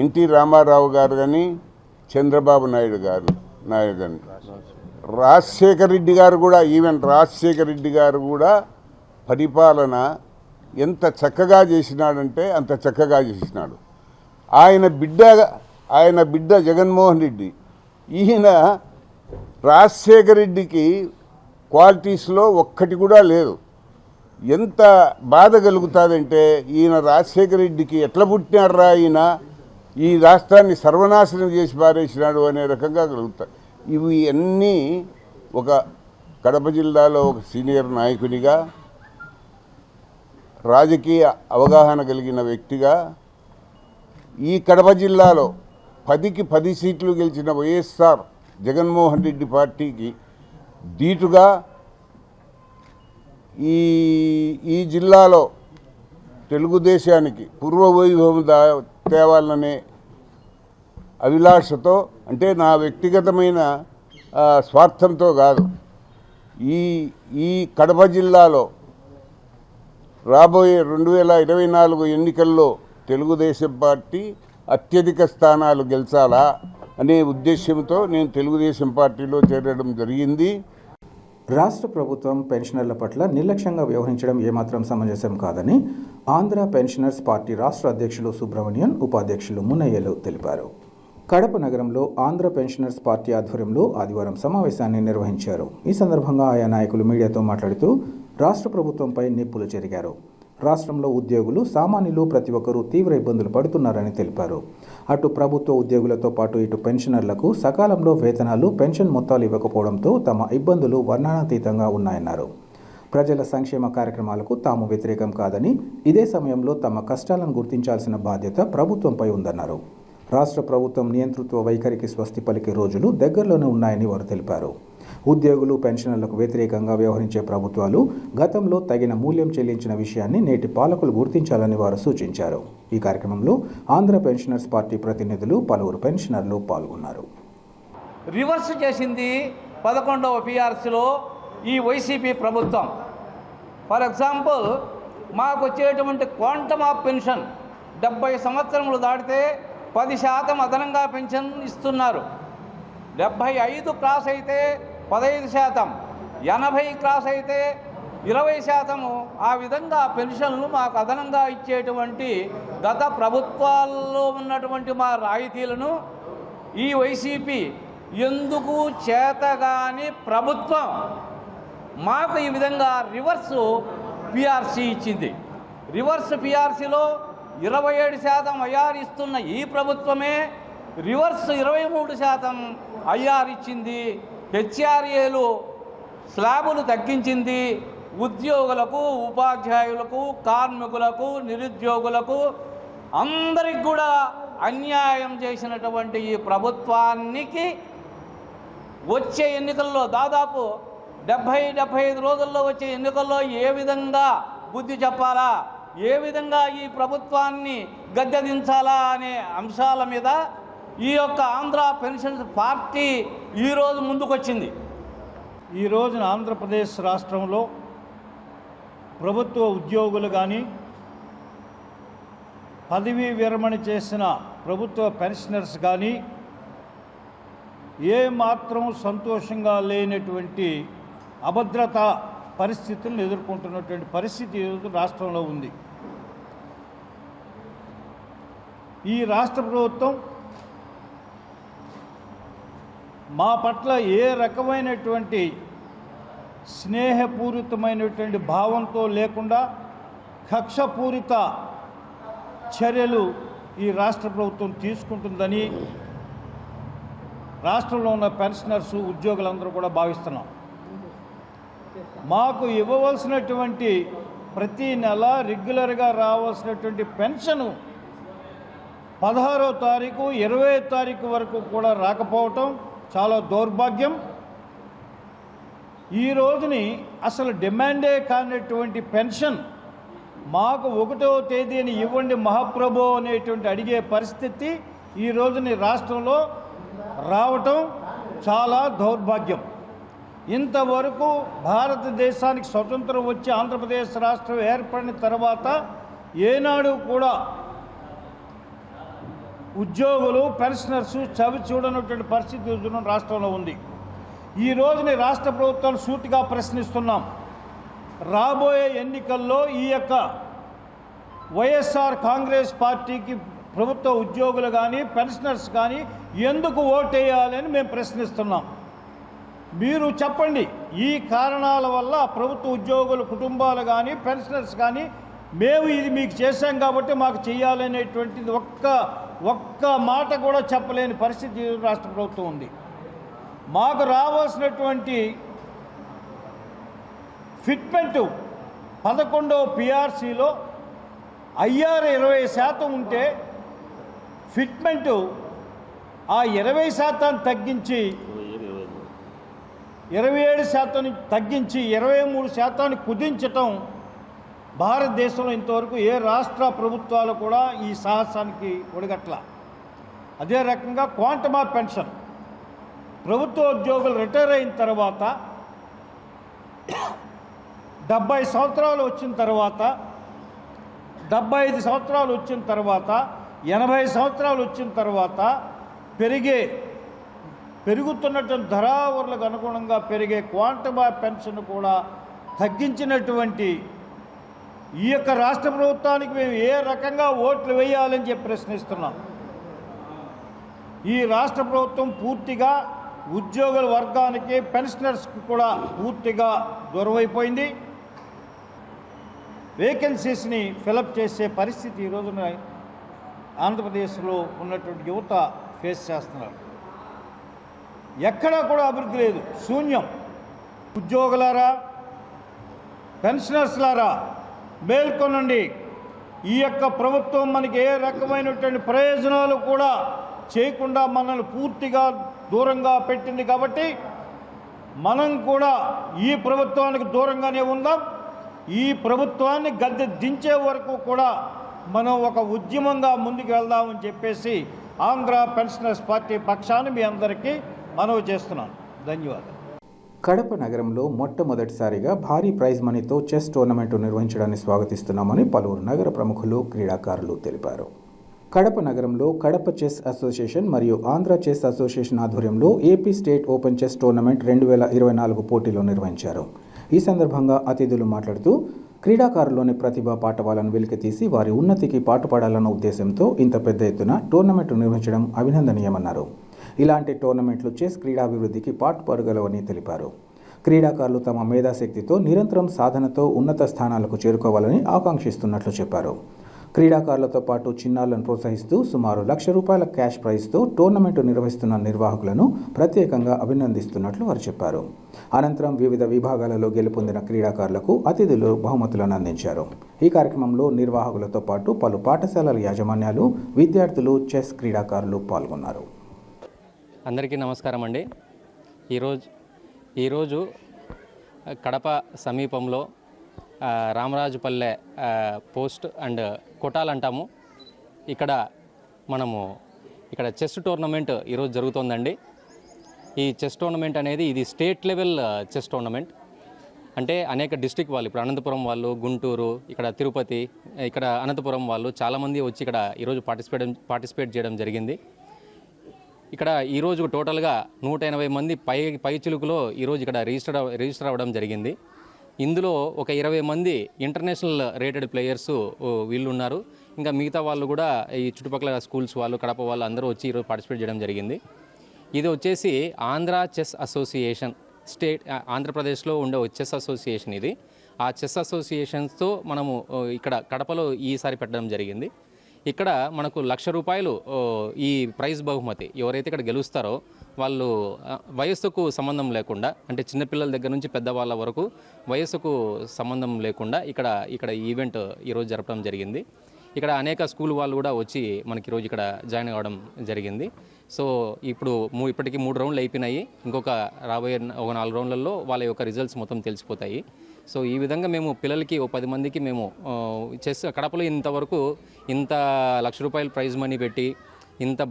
ఎన్టీ రామారావు గారు కానీ, చంద్రబాబు నాయుడు కానీ, రాజశేఖర రెడ్డి గారు కూడా, ఈవెన్ రాజశేఖర రెడ్డి గారు కూడా పరిపాలన ఎంత చక్కగా చేసినాడంటే అంత చక్కగా చేసినాడు. ఆయన బిడ్డ జగన్మోహన్ రెడ్డి, ఈయన రాజశేఖర రెడ్డికి క్వాలిటీస్లో ఒక్కటి కూడా లేదు. ఎంత బాధ కలుగుతుందంటే ఈయన రాజశేఖర రెడ్డికి ఎట్లా పుట్టినారా ఈయన ఈ రాష్ట్రాన్ని సర్వనాశనం చేసి పారేసినాడు అనే రకంగా కలుగుతాయి. ఇవి అన్నీ ఒక కడప జిల్లాలో ఒక సీనియర్ నాయకునిగా, రాజకీయ అవగాహన కలిగిన వ్యక్తిగా, ఈ కడప జిల్లాలో 10కి 10 సీట్లు గెలిచిన వైఎస్ఆర్ జగన్మోహన్ రెడ్డి పార్టీకి ధీటుగా ఈ జిల్లాలో తెలుగుదేశానికి పూర్వవైభవం తేవాలనే అభిలాషతో, అంటే నా వ్యక్తిగతమైన స్వార్థంతో కాదు, ఈ కడప జిల్లాలో రాబోయే 2024 ఎన్నికల్లో తెలుగుదేశం పార్టీ అత్యధిక స్థానాలు గెలిచాలా అనే ఉద్దేశంతో నేను తెలుగుదేశం పార్టీలో చేరడం జరిగింది. రాష్ట్ర ప్రభుత్వం పెన్షనర్ల పట్ల నిర్లక్ష్యంగా వ్యవహరించడం ఏమాత్రం సమంజసం కాదని ఆంధ్ర పెన్షనర్స్ పార్టీ రాష్ట్ర అధ్యక్షులు సుబ్రహ్మణ్యన్, ఉపాధ్యక్షులు మున్నయ్యలు తెలిపారు. కడప నగరంలో ఆంధ్ర పెన్షనర్స్ పార్టీ ఆధ్వర్యంలో ఆదివారం సమావేశాన్ని నిర్వహించారు. ఈ సందర్భంగా ఆయా నాయకులు మీడియాతో మాట్లాడుతూ రాష్ట్ర ప్రభుత్వంపై నిప్పులు చెరిగారు. రాష్ట్రంలో ఉద్యోగులు, సామాన్యులు ప్రతి ఒక్కరూ తీవ్ర ఇబ్బందులు పడుతున్నారని తెలిపారు. అటు ప్రభుత్వ ఉద్యోగులతో పాటు ఇటు పెన్షనర్లకు సకాలంలో వేతనాలు, పెన్షన్ మొత్తాలు ఇవ్వకపోవడంతో తమ ఇబ్బందులు వర్ణనాతీతంగా ఉన్నాయన్నారు. ప్రజల సంక్షేమ కార్యక్రమాలకు తాము వ్యతిరేకం కాదని, ఇదే సమయంలో తమ కష్టాలను గుర్తించాల్సిన బాధ్యత ప్రభుత్వంపై ఉందన్నారు. రాష్ట్ర ప్రభుత్వం నియంతృత్వ వైఖరికి స్వస్తి పలికే రోజులు దగ్గరలోనే ఉన్నాయని వారు తెలిపారు. ఉద్యోగులు, పెన్షనర్లకు వ్యతిరేకంగా వ్యవహరించే ప్రభుత్వాలు గతంలో తగిన మూల్యం చెల్లించిన విషయాన్ని నేటి పాలకులు గుర్తించాలని వారు సూచించారు. ఈ కార్యక్రమంలో ఆంధ్ర పెన్షనర్స్ పార్టీ ప్రతినిధులు, పలువురు పెన్షనర్లు పాల్గొన్నారు. రివర్స్ చేసింది 11వ PRCలో ఈ వైసీపీ ప్రభుత్వం. ఫర్ ఎగ్జాంపుల్, మాకు వచ్చేటువంటి క్వాంటమ్ ఆఫ్ పెన్షన్ 70 సంవత్సరములు దాటితే 10% అదనంగా పెన్షన్ ఇస్తున్నారు. 75 క్రాస్ అయితే 15%, 80 క్రాస్ అయితే 20%. ఆ విధంగా పెన్షన్లు మాకు అదనంగా ఇచ్చేటువంటి గత ప్రభుత్వాల్లో ఉన్నటువంటి మా రాయితీలను ఈ వైసీపీ ఎందుకు చేతగాని ప్రభుత్వం మాకు ఈ విధంగా రివర్స్ PRC ఇచ్చింది. రివర్స్ PRCలో 27% IR ఇస్తున్న ఈ ప్రభుత్వమే రివర్స్ 23% IR ఇచ్చింది. HRAలు స్లాబులు తగ్గించింది. ఉద్యోగులకు, ఉపాధ్యాయులకు, కార్మికులకు, నిరుద్యోగులకు అందరికి కూడా అన్యాయం చేసినటువంటి ఈ ప్రభుత్వానికి వచ్చే ఎన్నికల్లో దాదాపు 70-75 రోజుల్లో వచ్చే ఎన్నికల్లో ఏ విధంగా బుద్ధి చెప్పాలా, ఏ విధంగా ఈ ప్రభుత్వాన్ని గద్దెదించాలా అనే అంశాల మీద ఈ యొక్క ఆంధ్ర పెన్షన్స్ పార్టీ ఈరోజు ముందుకొచ్చింది. ఈ రోజున ఆంధ్రప్రదేశ్ రాష్ట్రంలో ప్రభుత్వ ఉద్యోగులు కానీ, పదవీ విరమణ చేసిన ప్రభుత్వ పెన్షనర్స్ కానీ ఏ మాత్రం సంతోషంగా లేనటువంటి అభద్రత పరిస్థితులను ఎదుర్కొంటున్నటువంటి పరిస్థితి ఈరోజు రాష్ట్రంలో ఉంది. ఈ రాష్ట్ర ప్రభుత్వం మా పట్ల ఏ రకమైనటువంటి స్నేహపూరితమైనటువంటి భావంతో లేకుండా కక్షపూరిత చర్యలు ఈ రాష్ట్ర ప్రభుత్వం తీసుకుంటుందని రాష్ట్రంలో ఉన్న పెన్షనర్సు, ఉద్యోగులందరూ కూడా భావిస్తున్నాం. మాకు ఇవ్వవలసినటువంటి ప్రతి నెల రెగ్యులర్గా రావాల్సినటువంటి పెన్షను 16వ తారీఖు, 20వ తారీఖు వరకు కూడా రాకపోవటం చాలా దౌర్భాగ్యం. ఈ రోజుని అసలు డిమాండే కానటువంటి పెన్షన్ మాకు 1వ తేదీని ఇవ్వండి మహాప్రభు అనేటువంటి అడిగే పరిస్థితి ఈ రోజుని రాష్ట్రంలో రావటం చాలా దౌర్భాగ్యం. ఇంతవరకు భారతదేశానికి స్వతంత్రం వచ్చి ఆంధ్రప్రదేశ్ రాష్ట్రం ఏర్పడిన తర్వాత ఏనాడు కూడా ఉద్యోగులు, పెన్షనర్సు చవి చూడనటువంటి పరిస్థితి రాష్ట్రంలో ఉంది. ఈ రోజుని రాష్ట్ర ప్రభుత్వాలు సూటిగా ప్రశ్నిస్తున్నాం. రాబోయే ఎన్నికల్లో ఈ యొక్క వైఎస్ఆర్ కాంగ్రెస్ పార్టీకి ప్రభుత్వ ఉద్యోగులు కానీ, పెన్షనర్స్ కానీ ఎందుకు ఓటేయాలని మేము ప్రశ్నిస్తున్నాం. మీరు చెప్పండి, ఈ కారణాల వల్ల ప్రభుత్వ ఉద్యోగుల కుటుంబాలు కానీ పెన్షనర్స్ కానీ మేము ఇది మీకు చేశాం కాబట్టి మాకు చేయాలనేటువంటిది ఒక్క మాట కూడా చెప్పలేని పరిస్థితి రాష్ట్ర ప్రభుత్వం ఉంది. మాకు రావాల్సినటువంటి ఫిట్మెంటు 11వ పిఆర్సీలో ఐఆర్ 20% ఉంటే ఫిట్మెంటు ఆ 20% తగ్గించి 27% తగ్గించి 23% కుదించటం భారతదేశంలో ఇంతవరకు ఏ రాష్ట్ర ప్రభుత్వాలు కూడా ఈ సాహసానికి ఒడిగట్ల. అదే రకంగా క్వాంటమ్ ఆఫ్ పెన్షన్ ప్రభుత్వ ఉద్యోగులు రిటైర్ అయిన తర్వాత 70 సంవత్సరాలు వచ్చిన తర్వాత 75 సంవత్సరాలు వచ్చిన తర్వాత 80 సంవత్సరాలు వచ్చిన తర్వాత పెరుగుతున్నటువంటి ధరావరులకు అనుగుణంగా పెరిగే క్వాంటమ్ ఆఫ్ పెన్షన్ కూడా తగ్గించినటువంటి ఈ యొక్క రాష్ట్ర ప్రభుత్వానికి మేము ఏ రకంగా ఓట్లు వేయాలని చెప్పి ప్రశ్నిస్తున్నాం. ఈ రాష్ట్ర ప్రభుత్వం పూర్తిగా ఉద్యోగుల వర్గానికి పెన్షనర్స్కి కూడా పూర్తిగా దూరమైపోయింది. వేకెన్సీస్ని ఫిలప్ చేసే పరిస్థితి ఈ రోజున ఆంధ్రప్రదేశ్లో ఉన్నటువంటి యువత ఫేస్ చేస్తున్నారు. ఎక్కడా కూడా అభివృద్ధి లేదు, శూన్యం. ఉద్యోగులారా, పెన్షనర్స్లారా మేల్కొనండి. ఈ యొక్క ప్రభుత్వం మనకి ఏ రకమైనటువంటి ప్రయోజనాలు కూడా చేయకుండా మనల్ని పూర్తిగా దూరంగా పెట్టింది కాబట్టి మనం కూడా ఈ ప్రభుత్వానికి దూరంగానే ఉందాం. ఈ ప్రభుత్వాన్ని గద్దె దించే వరకు కూడా మనం ఒక ఉద్యమంగా ముందుకు వెళ్దామని చెప్పేసి ఆంధ్ర పెన్షనర్స్ పార్టీ పక్షాన్ని మీ అందరికీ మనవి చేస్తున్నాను. ధన్యవాదాలు. కడప నగరంలో మొట్టమొదటిసారిగా భారీ ప్రైజ్ మనీతో చెస్ టోర్నమెంటు నిర్వహించడాన్ని స్వాగతిస్తున్నామని పలువురు నగర ప్రముఖులు, క్రీడాకారులు తెలిపారు. కడప నగరంలో కడప చెస్ అసోసియేషన్ మరియు ఆంధ్ర చెస్ అసోసియేషన్ ఆధ్వర్యంలో AP state open chess tournament 2024 పోటీలు నిర్వహించారు. ఈ సందర్భంగా అతిథులు మాట్లాడుతూ క్రీడాకారుల్లోని ప్రతిభా పాటవాలను వెలికితీసి వారి ఉన్నతికి పాటుపడాలన్న ఉద్దేశంతో ఇంత పెద్ద ఎత్తున టోర్నమెంటు నిర్వహించడం అభినందనీయమన్నారు. ఇలాంటి టోర్నమెంట్లు చెస్ క్రీడాభివృద్ధికి పాటుపడగలవని తెలిపారు. క్రీడాకారులు తమ మేధాశక్తితో నిరంతరం సాధనతో ఉన్నత స్థానాలకు చేరుకోవాలని ఆకాంక్షిస్తున్నట్లు చెప్పారు. క్రీడాకారులతో పాటు చిన్నారులను ప్రోత్సహిస్తూ సుమారు ₹1,00,000 క్యాష్ ప్రైజ్తో టోర్నమెంటు నిర్వహిస్తున్న నిర్వాహకులను ప్రత్యేకంగా అభినందిస్తున్నట్లు వారు చెప్పారు. అనంతరం వివిధ విభాగాలలో గెలుపొందిన క్రీడాకారులకు అతిథులు బహుమతులను అందించారు. ఈ కార్యక్రమంలో నిర్వాహకులతో పాటు పలు పాఠశాలల యాజమాన్యాలు, విద్యార్థులు, చెస్ క్రీడాకారులు పాల్గొన్నారు. అందరికీ నమస్కారం అండి. ఈరోజు కడప సమీపంలో రామరాజుపల్లె పోస్ట్ అండ్ కొటాల్ అంటాము. ఇక్కడ చెస్ టోర్నమెంట్ ఈరోజు జరుగుతోందండి. ఈ చెస్ టోర్నమెంట్ అనేది ఇది స్టేట్ లెవెల్ చెస్ టోర్నమెంట్. అంటే అనేక డిస్ట్రిక్ట్ వాళ్ళు, ఇప్పుడు అనంతపురం వాళ్ళు, గుంటూరు, ఇక్కడ తిరుపతి, ఇక్కడ అనంతపురం వాళ్ళు చాలామంది వచ్చి ఇక్కడ ఈరోజు పార్టిసిపేట్ చేయడం జరిగింది. ఇక్కడ ఈరోజు టోటల్గా 180 మంది పై చిలుకులో ఈరోజు ఇక్కడ రిజిస్టర్ అవ్వడం జరిగింది. ఇందులో ఒక 20 మంది ఇంటర్నేషనల్ రేటెడ్ ప్లేయర్స్ వీళ్ళు ఉన్నారు. ఇంకా మిగతా వాళ్ళు కూడా ఈ చుట్టుపక్కల స్కూల్స్ వాళ్ళు, కడప వాళ్ళు అందరూ వచ్చి ఈరోజు పార్టిసిపేట్ చేయడం జరిగింది. ఇది వచ్చేసి ఆంధ్ర చెస్ అసోసియేషన్, ఆంధ్రప్రదేశ్లో ఉండే చెస్ అసోసియేషన్ ఇది. ఆ చెస్ అసోసియేషన్స్తో మనము ఇక్కడ కడపలో ఈసారి పెట్టడం జరిగింది. ఇక్కడ మనకు ₹1,00,000 ఈ ప్రైజ్ బహుమతి. ఎవరైతే ఇక్కడ గెలుస్తారో వాళ్ళు వయస్సుకు సంబంధం లేకుండా, అంటే చిన్నపిల్లల దగ్గర నుంచి పెద్దవాళ్ళ వరకు వయస్సుకు సంబంధం లేకుండా ఇక్కడ ఈవెంట్ ఈరోజు జరపడం జరిగింది. ఇక్కడ అనేక స్కూల్ వాళ్ళు కూడా వచ్చి మనకి ఈరోజు ఇక్కడ జాయిన్ అవ్వడం జరిగింది. సో ఇప్పటికి 3 రౌండ్లు అయిపోయినాయి. ఇంకొక రాబోయే 4 రౌండ్లలో వాళ్ళ యొక్క రిజల్ట్స్ మొత్తం తెలిసిపోతాయి. సో ఈ విధంగా మేము పిల్లలకి 10 మందికి మేము చెస్ కడపలో ఇంతవరకు ఇంత ₹1,00,000 ప్రైజ్ మనీ పెట్టి ఇంత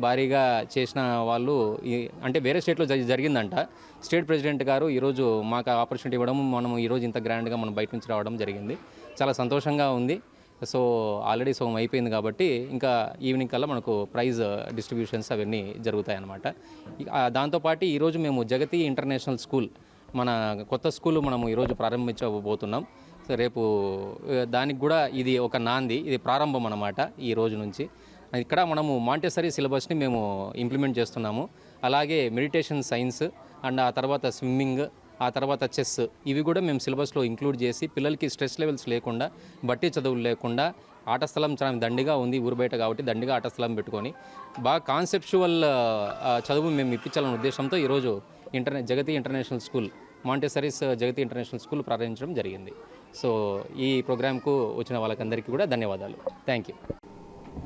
భారీగా చేసిన వాళ్ళు అంటే వేరే స్టేట్లో జరిగిందంట. స్టేట్ ప్రెసిడెంట్ గారు ఈరోజు మాకు ఆపర్చునిటీ ఇవ్వడం, మనం ఈరోజు ఇంత గ్రాండ్గా మనం బయట నుంచి రావడం జరిగింది. చాలా సంతోషంగా ఉంది. సో ఆల్రెడీ సోమం అయిపోయింది కాబట్టి ఇంకా ఈవినింగ్ కల్లా మనకు ప్రైజ్ డిస్ట్రిబ్యూషన్స్ అవన్నీ జరుగుతాయి అన్నమాట. దాంతోపాటు ఈరోజు మేము జగతి ఇంటర్నేషనల్ స్కూల్, మన కొత్త స్కూల్ మనము ఈరోజు ప్రారంభించబోతున్నాం. సో రేపు దానికి కూడా ఇది ఒక నాంది, ఇది ప్రారంభం అన్నమాట. ఈ రోజు నుంచి ఇక్కడ మనము మాంటెసరీ సిలబస్ని మేము ఇంప్లిమెంట్ చేస్తున్నాము. అలాగే మెడిటేషన్ సైన్స్, అండ్ ఆ తర్వాత స్విమ్మింగ్, ఆ తర్వాత చెస్, ఇవి కూడా మేము సిలబస్లో ఇంక్లూడ్ చేసి పిల్లలకి స్ట్రెస్ లెవెల్స్ లేకుండా, బట్టి చదువులు లేకుండా, ఆట స్థలం చాలా దండిగా ఉంది ఊరు బయట కాబట్టి దండిగా ఆట స్థలం పెట్టుకొని బాగా కాన్సెప్చువల్ చదువు మేము ఇప్పించాలనే ఉద్దేశంతో ఈరోజు జగతి ఇంటర్నేషనల్ స్కూల్, మాంటెసరీస్ జగతి ఇంటర్నేషనల్ స్కూల్ ప్రారంభించడం జరిగింది. సో ఈ ప్రోగ్రాంకు వచ్చిన వాళ్ళకందరికీ కూడా ధన్యవాదాలు. Thank you.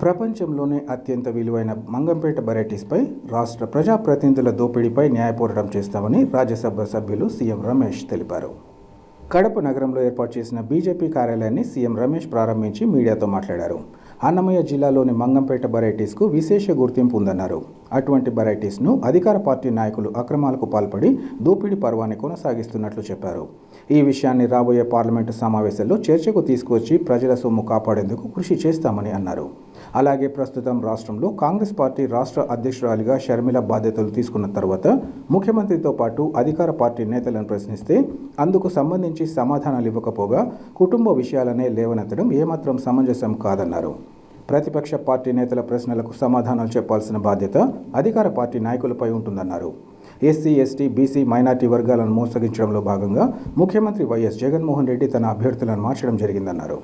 ప్రపంచంలోనే అత్యంత విలువైన మంగంపేట వెరైటీస్పై రాష్ట్ర ప్రజాప్రతినిధుల దోపిడీపై న్యాయ పోరాటం చేస్తామని రాజ్యసభ సభ్యులు సీఎం రమేష్ తెలిపారు. కడప నగరంలో ఏర్పాటు చేసిన బీజేపీ కార్యాలయాన్ని సీఎం రమేష్ ప్రారంభించి మీడియాతో మాట్లాడారు. అన్నమయ్య జిల్లాలోని మంగంపేట వెరైటీస్కు విశేష గుర్తింపు ఉందన్నారు. అటువంటి వెరైటీస్ను అధికార పార్టీ నాయకులు అక్రమాలకు పాల్పడి దోపిడీ పర్వాన్ని కొనసాగిస్తున్నట్లు చెప్పారు. ఈ విషయాన్ని రాబోయే పార్లమెంటు సమావేశాల్లో చర్చకు తీసుకువచ్చి ప్రజల సొమ్ము కాపాడేందుకు కృషి చేస్తామని అన్నారు. అలాగే ప్రస్తుతం రాష్ట్రంలో కాంగ్రెస్ పార్టీ రాష్ట్ర అధ్యక్షురాలిగా షర్మిల బాధ్యతలు తీసుకున్న తర్వాత ముఖ్యమంత్రితో పాటు అధికార పార్టీ నేతలను ప్రశ్నిస్తే అందుకు సంబంధించి సమాధానాలు ఇవ్వకపోగా కుటుంబ విషయాలనే లేవనెత్తడం ఏమాత్రం సమంజసం కాదన్నారు. ప్రతిపక్ష పార్టీ నేతల ప్రశ్నలకు సమాధానాలు చెప్పాల్సిన బాధ్యత అధికార పార్టీ నాయకులపై ఉంటుందన్నారు. ఎస్సీ, ఎస్టీ, బీసీ, మైనార్టీ వర్గాలను మోసగించడంలో భాగంగా ముఖ్యమంత్రి వైఎస్ జగన్మోహన్ రెడ్డి తన అభ్యర్థులను మార్చడం జరిగిందన్నారు.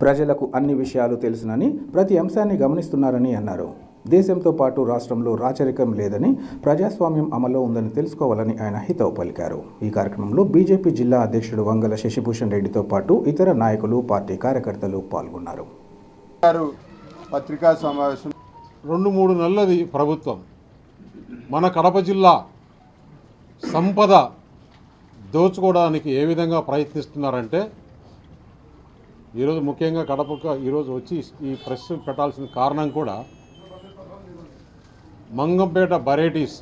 ప్రజలకు అన్ని విషయాలు తెలుసునని, ప్రతి అంశాన్ని గమనిస్తున్నారని అన్నారు. దేశంతో పాటు రాష్ట్రంలో రాచరికం లేదని, ప్రజాస్వామ్యం అమల్లో ఉందని తెలుసుకోవాలని ఆయన హితవు పలికారు. ఈ కార్యక్రమంలో బీజేపీ జిల్లా అధ్యక్షుడు వంగల శశిభూషణ్ రెడ్డితో పాటు ఇతర నాయకులు, పార్టీ కార్యకర్తలు పాల్గొన్నారు. పత్రికా సమావేశం 2-3 నెలలది ప్రభుత్వం మన కడప జిల్లా సంపద దోచుకోవడానికి ఏ విధంగా ప్రయత్నిస్తున్నారంటే, ఈరోజు ముఖ్యంగా కడపకు ఈరోజు వచ్చి ఈ ప్రెస్ పెట్టాల్సిన కారణం కూడా మంగంపేట వెరైటీస్.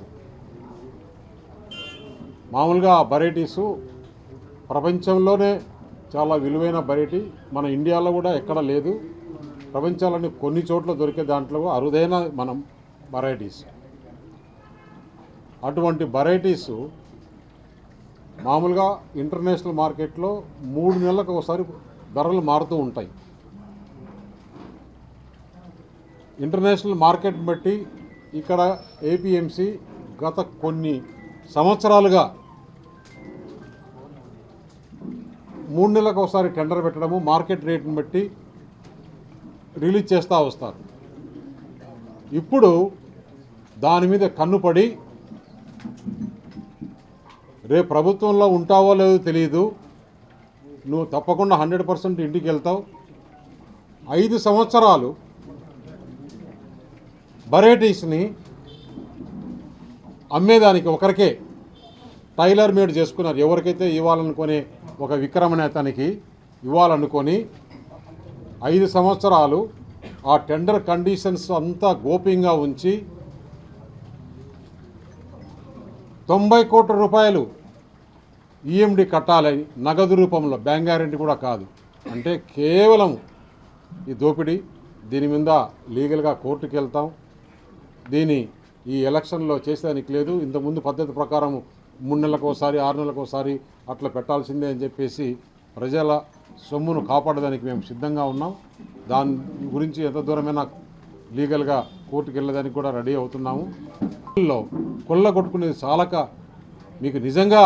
మామూలుగా ఆ వెరైటీసు ప్రపంచంలోనే చాలా విలువైన వెరైటీ, మన ఇండియాలో కూడా ఎక్కడ లేదు. ప్రపంచాలని కొన్ని చోట్ల దొరికే దాంట్లో అరుదైన మనం వెరైటీస్. అటువంటి వెరైటీస్ మామూలుగా ఇంటర్నేషనల్ మార్కెట్లో 3 నెలలకు ఒకసారి ధరలు మారుతూ ఉంటాయి. ఇంటర్నేషనల్ మార్కెట్ బట్టి ఇక్కడ ఏపీఎంసీ గత కొన్ని సంవత్సరాలుగా 3 నెలలకు ఒకసారి టెండర్ పెట్టడము, మార్కెట్ రేట్ని బట్టి రిలీజ్ చేస్తూ వస్తారు. ఇప్పుడు దాని మీద కన్నుపడి రేపు ప్రభుత్వంలో ఉంటావో లేదో తెలియదు, నువ్వు తప్పకుండా 100% ఇంటికి వెళ్తావు. 5 సంవత్సరాలు వెరైటీస్ని అమ్మేదానికి ఒకరికే టైలర్ మేడ్ చేసుకున్నారు. ఎవరికైతే ఇవ్వాలనుకునే ఒక విక్రమనేతనికి ఇవ్వాలనుకొని 5 సంవత్సరాలు ఆ టెండర్ కండిషన్స్ అంతా గోప్యంగా ఉంచి 90 కోట్ల రూపాయలు ఈఎండి కట్టాలని నగదు రూపంలో, బ్యాంక్ గ్యారెంటీ కూడా కాదు. అంటే కేవలం ఈ దోపిడీ. దీని మీద లీగల్గా కోర్టుకు వెళ్తాం. దీన్ని ఈ ఎలక్షన్లో చేసేదానికి లేదు. ఇంతకుముందు పద్ధతి ప్రకారం 3 నెలలకు ఒకసారి, 6 నెలలకు ఒకసారి అట్లా పెట్టాల్సిందే అని చెప్పేసి ప్రజల సొమ్మును కాపాడడానికి మేము సిద్ధంగా ఉన్నాం. దాని గురించి ఎంత దూరమైనా లీగల్గా కోర్టుకు వెళ్ళడానికి కూడా రెడీ అవుతున్నాము. కొల్ల కొట్టుకునేది చాలక మీకు నిజంగా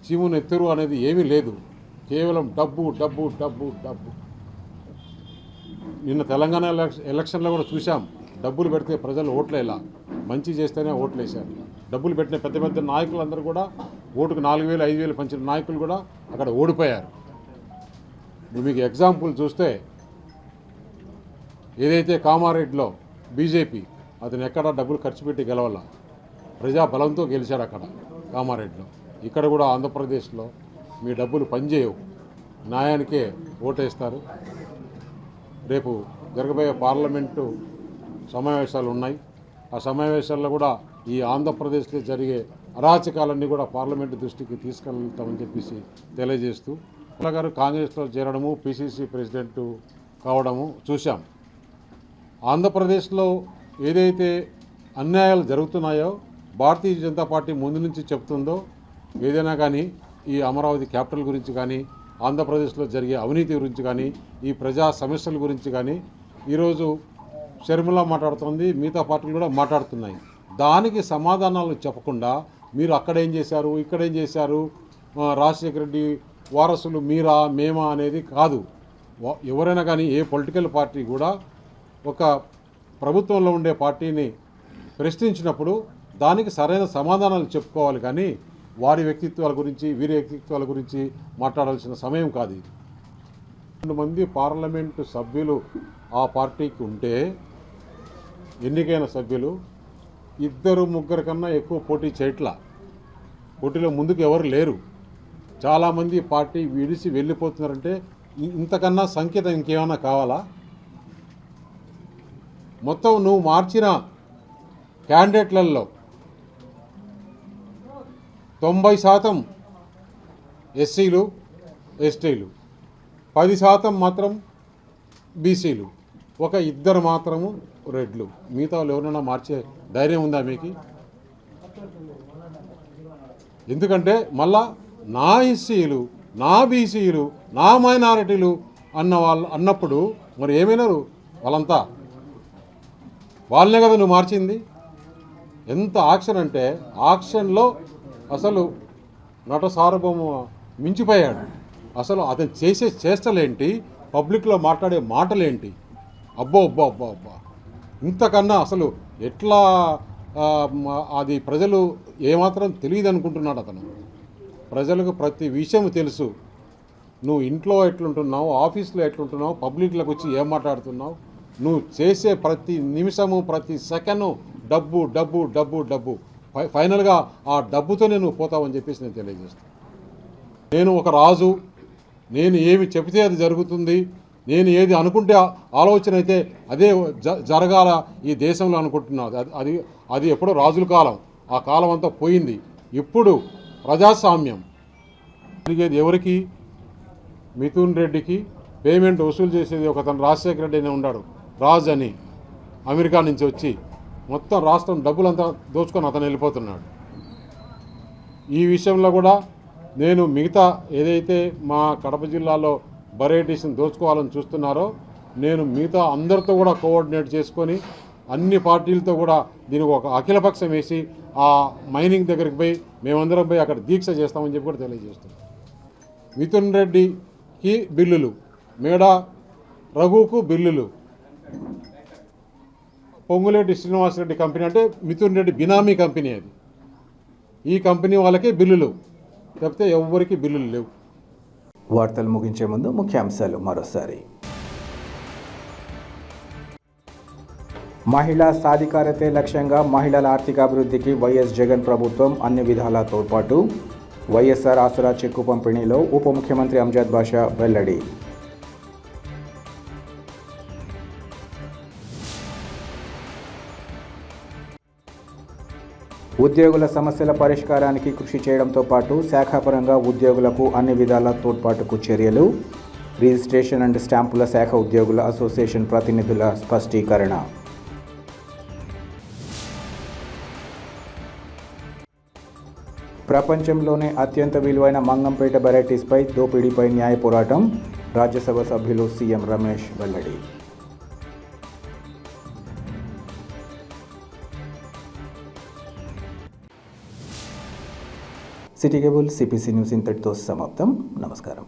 చీమును ఎత్తురు అనేది ఏమీ లేదు. కేవలం డబ్బు డబ్బు డబ్బు డబ్బు. నిన్న తెలంగాణ ఎలక్షన్లో కూడా చూసాం. డబ్బులు పెడితే ప్రజలు ఓట్లేలా, మంచి చేస్తేనే ఓట్లు వేశారు. డబ్బులు పెట్టిన పెద్ద పెద్ద నాయకులందరూ కూడా ఓటుకు 4,000, 5,000 పంచిన నాయకులు కూడా అక్కడ ఓడిపోయారు. మీకు ఎగ్జాంపుల్ చూస్తే ఏదైతే కామారెడ్డిలో బీజేపీ అతను ఎక్కడ డబ్బులు ఖర్చు పెట్టి గెలవాల, ప్రజాబలంతో గెలిచారు అక్కడ కామారెడ్డిలో. ఇక్కడ కూడా ఆంధ్రప్రదేశ్లో మీ డబ్బులు పనిచేయవు, న్యాయానికే ఓటేస్తారు. రేపు జరగబోయే పార్లమెంటు సమావేశాలు ఉన్నాయి. ఆ సమావేశాల్లో కూడా ఈ ఆంధ్రప్రదేశ్లో జరిగే అరాచకాలన్నీ కూడా పార్లమెంటు దృష్టికి తీసుకెళ్తామని చెప్పేసి తెలియజేస్తూ, గారు కాంగ్రెస్లో చేరడము, పిసిసి ప్రెసిడెంట్ కావడము చూశాం. ఆంధ్రప్రదేశ్లో ఏదైతే అన్యాయాలు జరుగుతున్నాయో భారతీయ జనతా పార్టీ ముందు నుంచి చెప్తుందో, ఏదైనా కానీ ఈ అమరావతి క్యాపిటల్ గురించి కానీ, ఆంధ్రప్రదేశ్లో జరిగే అవినీతి గురించి కానీ, ఈ ప్రజా సమస్యల గురించి కానీ ఈరోజు షర్మిల మాట్లాడుతుంది, మిగతా పార్టీలు కూడా మాట్లాడుతున్నాయి. దానికి సమాధానాలు చెప్పకుండా మీరు అక్కడేం చేశారు, ఇక్కడేం చేశారు, రాజశేఖర రెడ్డి వారసులు మీరా మేమా అనేది కాదు. ఎవరైనా కానీ ఏ పొలిటికల్ పార్టీ కూడా ఒక ప్రభుత్వంలో ఉండే పార్టీని ప్రశ్నించినప్పుడు దానికి సరైన సమాధానాలు చెప్పుకోవాలి, కానీ వారి వ్యక్తిత్వాల గురించి వీరి వ్యక్తిత్వాల గురించి మాట్లాడాల్సిన సమయం కాదు ఇది. 2 మంది పార్లమెంటు సభ్యులు ఆ పార్టీకి ఉంటే ఎన్నికైన సభ్యులు 2-3 కన్నా ఎక్కువ పోటీ చేయట్లా. పోటీలో ముందుకు ఎవరు లేరు. చాలామంది పార్టీ విడిచి వెళ్ళిపోతున్నారంటే ఇంతకన్నా సంకేతం ఇంకేమైనా కావాలా? మొత్తం నువ్వు మార్చిన క్యాండిడేట్లలో 90% ఎస్సీలు ఎస్టీలు, 10% మాత్రం బీసీలు, 1-2 మాత్రము రెడ్లు. మిగతా వాళ్ళు ఎవరైనా మార్చే ధైర్యం ఉందా మీకు? ఎందుకంటే మళ్ళా నా ఎస్సీలు, నా బీసీలు, నా మైనారిటీలు అన్నప్పుడు మరి ఏమైనారు వాళ్ళంతా? వాళ్ళనే కదా నువ్వు మార్చింది. ఎంత యాక్షన్ అంటే యాక్షన్లో అసలు నట సార్వభౌమ మించిపోయాడు. అసలు అతను చేసే చేష్టలేంటి, పబ్లిక్లో మాట్లాడే మాటలేంటి, అబ్బో అబ్బో అబ్బో అబ్బా, ఇంతకన్నా అసలు ఎట్లా అది ప్రజలు ఏమాత్రం తెలియదు అనుకుంటున్నాడు అతను. ప్రజలకు ప్రతి విషయం తెలుసు. నువ్వు ఇంట్లో ఎట్లుంటున్నావు, ఆఫీస్లో ఎట్లుంటున్నావు, పబ్లిక్లోకి వచ్చి ఏం మాట్లాడుతున్నావు, నువ్వు చేసే ప్రతి నిమిషము ప్రతి సెకండు డబ్బు డబ్బు డబ్బు డబ్బు, ఫైనల్గా ఆ డబ్బుతోనే నువ్వు పోతావని చెప్పేసి నేను తెలియజేస్తాను. నేను ఒక రాజు, నేను ఏమి చెబితే అది జరుగుతుంది, నేను ఏది అనుకుంటే ఆలోచన అయితే అదే జరగాల ఈ దేశంలో అనుకుంటున్నాను. అది అది ఎప్పుడో రాజుల కాలం, ఆ కాలం అంతా పోయింది. ఇప్పుడు ప్రజాస్వామ్యం జరిగేది ఎవరికి? మిథున్ రెడ్డికి పేమెంట్ వసూలు చేసేది ఒకతను రాజశేఖర రెడ్డి అని ఉన్నాడు, రాజ్ అని, అమెరికా నుంచి వచ్చి మొత్తం రాష్ట్రం డబ్బులంతా దోచుకొని అతను వెళ్ళిపోతున్నాడు. ఈ విషయంలో కూడా నేను మిగతా ఏదైతే మా కడప జిల్లాలో వెరైటీస్ని దోచుకోవాలని చూస్తున్నారో, నేను మిగతా అందరితో కూడా కోఆర్డినేట్ చేసుకొని అన్ని పార్టీలతో కూడా దీనికి ఒక అఖిలపక్షం వేసి ఆ మైనింగ్ దగ్గరికి పోయి మేమందరం పోయి అక్కడ దీక్ష చేస్తామని చెప్పి కూడా తెలియజేస్తాం. మిథున్ రెడ్డికి బిల్లులు, మేడా రఘుకు బిల్లులు, పొంగులేటి శ్రీనివాసరెడ్డి కంపెనీ అంటే మిథున్ రెడ్డి బినామీ కంపెనీ, అది ఈ కంపెనీ వాళ్ళకే బిల్లులు, లేకపోతే ఎవరికి బిల్లులు లేవు. వార్తలు ముగించే ముందు ముఖ్యాంశాలు మరోసారి. మహిళా సాధికారతే లక్ష్యంగా మహిళల ఆర్థికాభివృద్ధికి వైఎస్ జగన్ ప్రభుత్వం అన్ని విధాలా తోడ్పాటు. వైఎస్ఆర్ ఆసరా చెక్కు పంపిణీలో ఉప ముఖ్యమంత్రి అంజద్ బాషా వెల్లడి. ఉద్యోగుల సమస్యల పరిష్కారానికి కృషి చేయడంతో పాటు శాఖాపరంగా ఉద్యోగులకు అన్ని విధాల తోడ్పాటుకు చర్యలు. రిజిస్ట్రేషన్ అండ్ స్టాంపుల శాఖ ఉద్యోగుల అసోసియేషన్ ప్రతినిధుల స్పష్టీకరణ. ప్రపంచంలోనే అత్యంత విలువైన మంగంపేట వెరైటీస్పై దోపిడీపై న్యాయ పోరాటం. రాజ్యసభ సభ్యులు సీఎం రమేష్ వెల్లడి. సిటీ కేబుల్ సిపిసి న్యూస్ ఇంతటితో సమాప్తం. నమస్కారం.